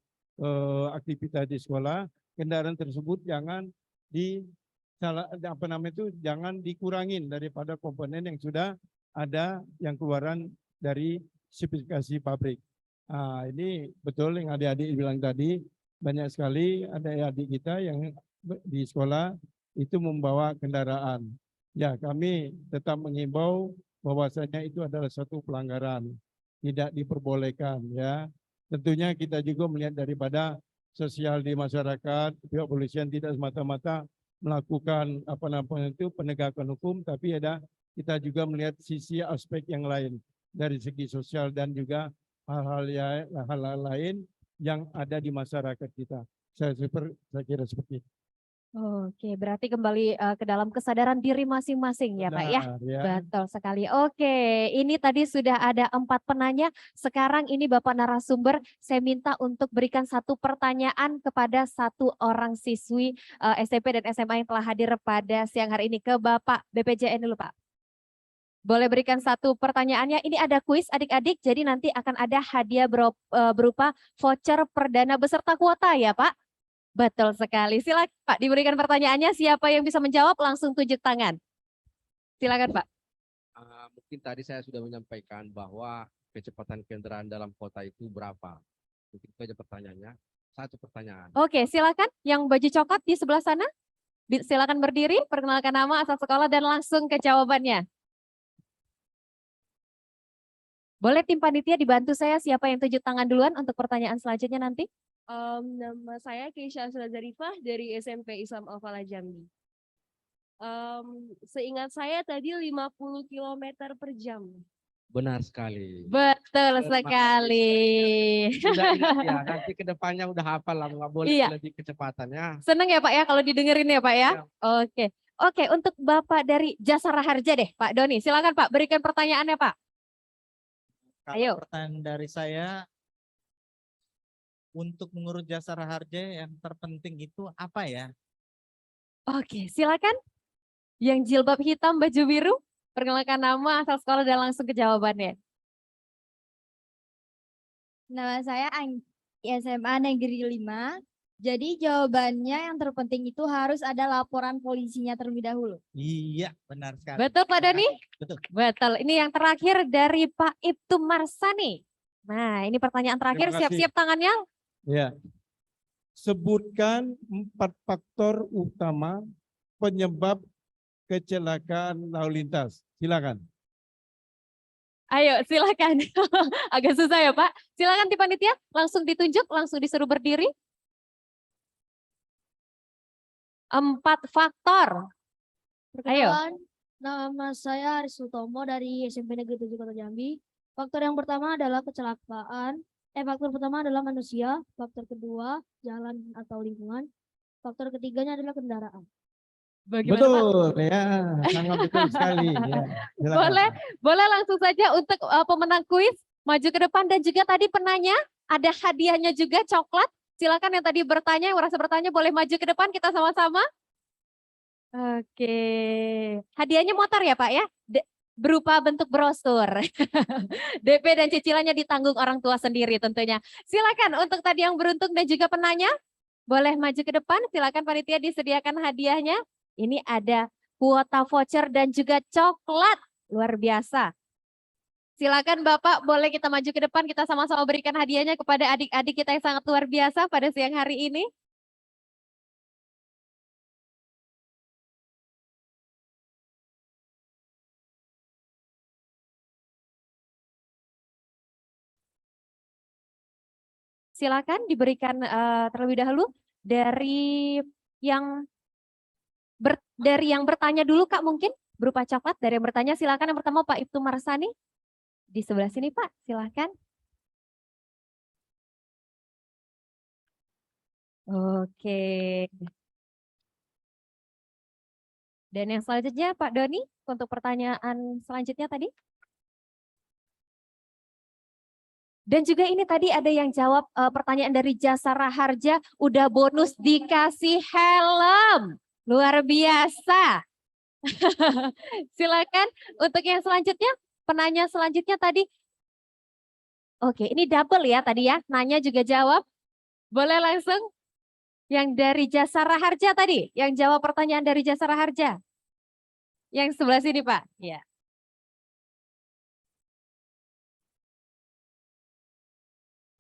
aktivitas di sekolah, kendaraan tersebut jangan jangan dikurangin daripada komponen yang sudah ada yang keluaran dari spesifikasi pabrik. Ini betul yang adik-adik bilang tadi, banyak sekali adik-adik kita yang di sekolah itu membawa kendaraan. Ya, kami tetap mengimbau bahwasanya itu adalah satu pelanggaran, tidak diperbolehkan ya. Tentunya kita juga melihat daripada sosial di masyarakat, pihak polisian tidak semata-mata melakukan penegakan hukum, tapi kita juga melihat sisi aspek yang lain dari segi sosial dan juga hal-hal lain yang ada di masyarakat kita. Saya kira seperti itu. Oke, berarti kembali ke dalam kesadaran diri masing-masing ya Pak ya. Benar, ya. Betul sekali. Oke, ini tadi sudah ada 4 penanya. Sekarang ini Bapak narasumber, saya minta untuk berikan satu pertanyaan kepada satu orang siswi SMP dan SMA yang telah hadir pada siang hari ini. Ke Bapak BPJN dulu Pak. Boleh berikan satu pertanyaannya. Ini ada kuis adik-adik, jadi nanti akan ada hadiah berupa voucher perdana beserta kuota ya Pak. Betul sekali. Silakan Pak, diberikan pertanyaannya. Siapa yang bisa menjawab langsung tunjuk tangan. Silakan Pak. Mungkin tadi saya sudah menyampaikan bahwa kecepatan kendaraan dalam kota itu berapa. Mungkin itu aja pertanyaannya. Satu pertanyaan. Oke, silakan. Yang baju coklat di sebelah sana. Silakan berdiri, perkenalkan nama, asal sekolah, dan langsung ke jawabannya. Boleh tim panitia dibantu saya siapa yang tunjuk tangan duluan untuk pertanyaan selanjutnya nanti. Nama saya Keisha Zarifah dari SMP Islam Al-Falah Jambi. Seingat saya tadi 50 km per jam. Benar sekali. Betul sekali. Sudah ingat ya, nanti ke depannya udah hafal lah, nggak boleh Iya. lebih kecepatannya. Seneng ya Pak ya kalau didengerin ya Pak ya. Oke. Oke, untuk Bapak dari Jasara Harja deh Pak Doni. Silakan Pak, berikan pertanyaannya Pak. Ayo. Pertanyaan dari saya, untuk mengurus Jasara Harja yang terpenting itu apa ya? Oke, silakan. Yang jilbab hitam, baju biru, perkenalkan nama, asal sekolah, dan langsung ke jawabannya. Nama saya SMA Negeri 5. Jadi jawabannya yang terpenting itu harus ada laporan polisinya terlebih dahulu. Iya, benar sekali. Betul Pak Doni? Betul. Betul. Ini yang terakhir dari Pak Ibtu Marsani. Nah, ini pertanyaan terakhir. Terima kasih. Siap-siap tangannya. Ya. Sebutkan 4 faktor utama penyebab kecelakaan lalu lintas. Silakan. Ayo, silakan. Agak susah ya Pak. Silakan tim panitia, langsung ditunjuk, langsung disuruh berdiri. 4 faktor. Perkenalkan, nama saya Aris Sutomo dari SMP Negeri 7 Kota Jambi. Faktor yang pertama adalah kecelakaan. Faktor pertama adalah manusia. Faktor kedua, jalan atau lingkungan. Faktor ketiganya adalah kendaraan. Bagaimana Pak? Betul ya, sangat betul sekali. Ya. Silakan. Boleh langsung saja untuk pemenang kuis maju ke depan, dan juga tadi penanya ada hadiahnya juga coklat. Silakan yang tadi bertanya, yang merasa bertanya boleh maju ke depan, kita sama-sama. Oke, hadiahnya motor ya Pak ya, berupa bentuk brosur. DP dan cicilannya ditanggung orang tua sendiri tentunya. Silakan untuk tadi yang beruntung dan juga penanya, boleh maju ke depan. Silakan panitia disediakan hadiahnya. Ini ada kuota voucher dan juga coklat, luar biasa. Silakan Bapak, boleh kita maju ke depan, kita sama-sama berikan hadiahnya kepada adik-adik kita yang sangat luar biasa pada siang hari ini. Silakan diberikan terlebih dahulu dari yang bertanya dulu Kak, mungkin berupa coklat. Dari yang bertanya silakan, yang pertama Pak Ibtu Marsani. Di sebelah sini Pak, silakan. Oke. Dan yang selanjutnya Pak Doni untuk pertanyaan selanjutnya tadi. Dan juga ini tadi ada yang jawab pertanyaan dari Jasara Harja, udah bonus dikasih helm. Luar biasa. Silakan untuk yang selanjutnya, penanya selanjutnya tadi. Oke, ini double ya tadi ya, nanya juga jawab. Boleh langsung yang dari Jasara Harja tadi, yang jawab pertanyaan dari Jasara Harja. Yang sebelah sini Pak. Ya.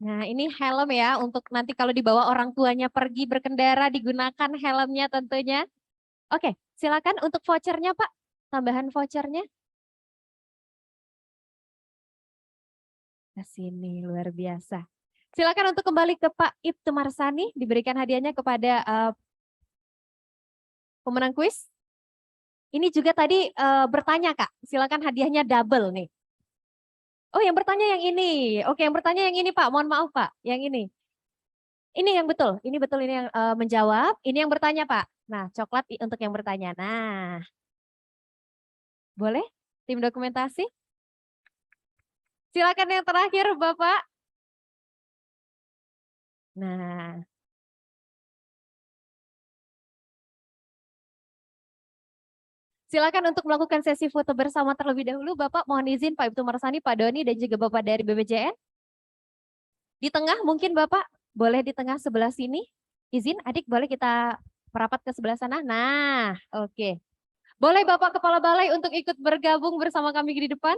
Nah ini helm ya, untuk nanti kalau dibawa orang tuanya pergi berkendara, digunakan helmnya tentunya. Oke, silakan untuk vouchernya Pak, tambahan vouchernya. Ke sini, luar biasa. Silakan untuk kembali ke Pak Ibtu Marsani, diberikan hadiahnya kepada pemenang kuis. Ini juga tadi bertanya Kak, silakan hadiahnya double nih. Oh yang bertanya yang ini, oke yang bertanya yang ini Pak, mohon maaf Pak, yang ini. Ini yang betul, ini yang menjawab, ini yang bertanya Pak. Nah coklat untuk yang bertanya, nah. Boleh tim dokumentasi? Silakan yang terakhir Bapak. Nah, silakan untuk melakukan sesi foto bersama terlebih dahulu. Bapak mohon izin Pak Ibtu Marsani, Pak Doni, dan juga Bapak dari BPJN. Di tengah mungkin Bapak, boleh di tengah sebelah sini. Izin adik boleh kita merapat ke sebelah sana. Nah, oke. Boleh Bapak Kepala Balai untuk ikut bergabung bersama kami di depan?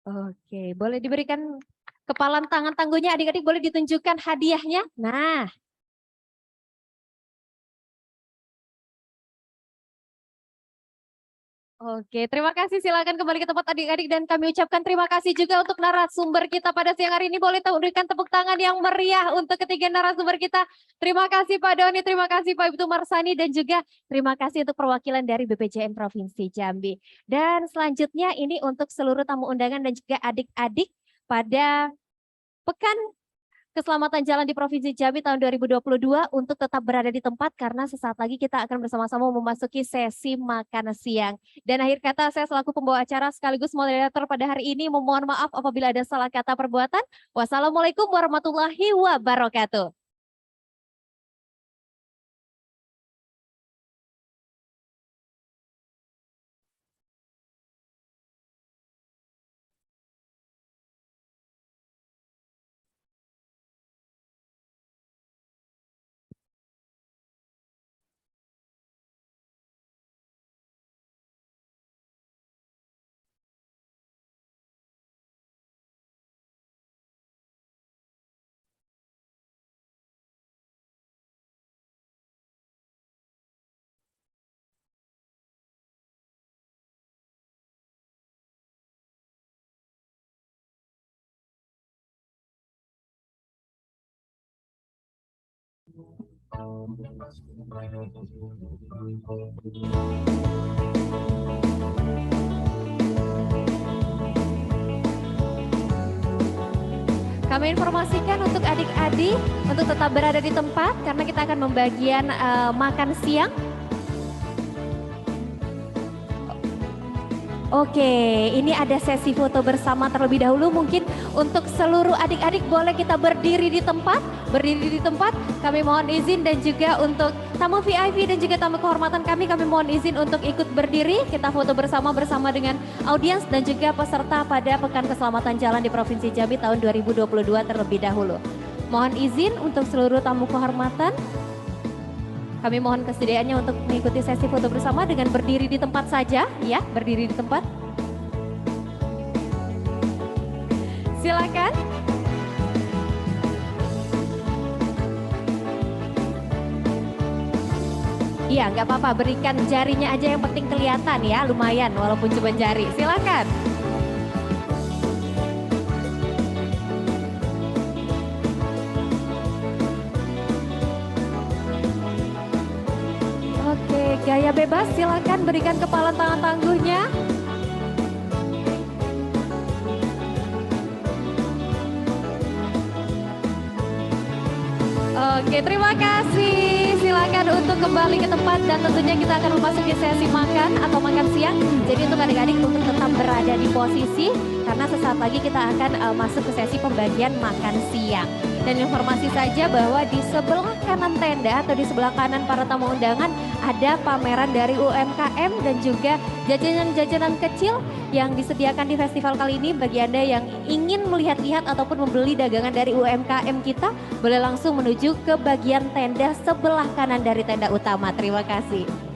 Oke, boleh diberikan kepalan tangan tangguhnya adik-adik, boleh ditunjukkan hadiahnya. Nah, oke, terima kasih. Silakan kembali ke tempat adik-adik dan kami ucapkan terima kasih juga untuk narasumber kita pada siang hari ini. Boleh berikan tepuk tangan yang meriah untuk ketiga narasumber kita. Terima kasih Pak Doni, terima kasih Pak Ibtu Marsani, dan juga terima kasih untuk perwakilan dari BPJN Provinsi Jambi. Dan selanjutnya ini untuk seluruh tamu undangan dan juga adik-adik pada Pekan Keselamatan Jalan di Provinsi Jambi tahun 2022 untuk tetap berada di tempat karena sesaat lagi kita akan bersama-sama memasuki sesi makan siang. Dan akhir kata saya selaku pembawa acara sekaligus moderator pada hari ini memohon maaf apabila ada salah kata perbuatan. Wassalamualaikum warahmatullahi wabarakatuh. Kami informasikan untuk adik-adik untuk tetap berada di tempat karena kita akan membagian makan siang. Oke, ini ada sesi foto bersama terlebih dahulu. Mungkin untuk seluruh adik-adik boleh kita berdiri di tempat. Berdiri di tempat, kami mohon izin, dan juga untuk tamu VIP dan juga tamu kehormatan kami mohon izin untuk ikut berdiri. Kita foto bersama dengan audiens dan juga peserta pada Pekan Keselamatan Jalan di Provinsi Jambi tahun 2022 terlebih dahulu. Mohon izin untuk seluruh tamu kehormatan. Kami mohon kesediaannya untuk mengikuti sesi foto bersama dengan berdiri di tempat saja, ya, berdiri di tempat. Silakan. Iya, nggak apa-apa, berikan jarinya aja yang penting kelihatan ya, lumayan walaupun cuma jari. Silakan. Oke, gaya bebas, silakan berikan kepala tangan tangguhnya. Oke, terima kasih. Silakan untuk kembali ke tempat dan tentunya kita akan memasuki sesi makan atau makan siang. Jadi untuk adik-adik untuk tetap berada di posisi karena sesaat lagi kita akan masuk ke sesi pembagian makan siang. Dan informasi saja bahwa di sebelah kanan tenda atau di sebelah kanan para tamu undangan ada pameran dari UMKM dan juga jajanan-jajanan kecil yang disediakan di festival kali ini. Bagi Anda yang ingin melihat-lihat ataupun membeli dagangan dari UMKM kita, boleh langsung menuju ke bagian tenda sebelah kanan dari tenda utama. Terima kasih.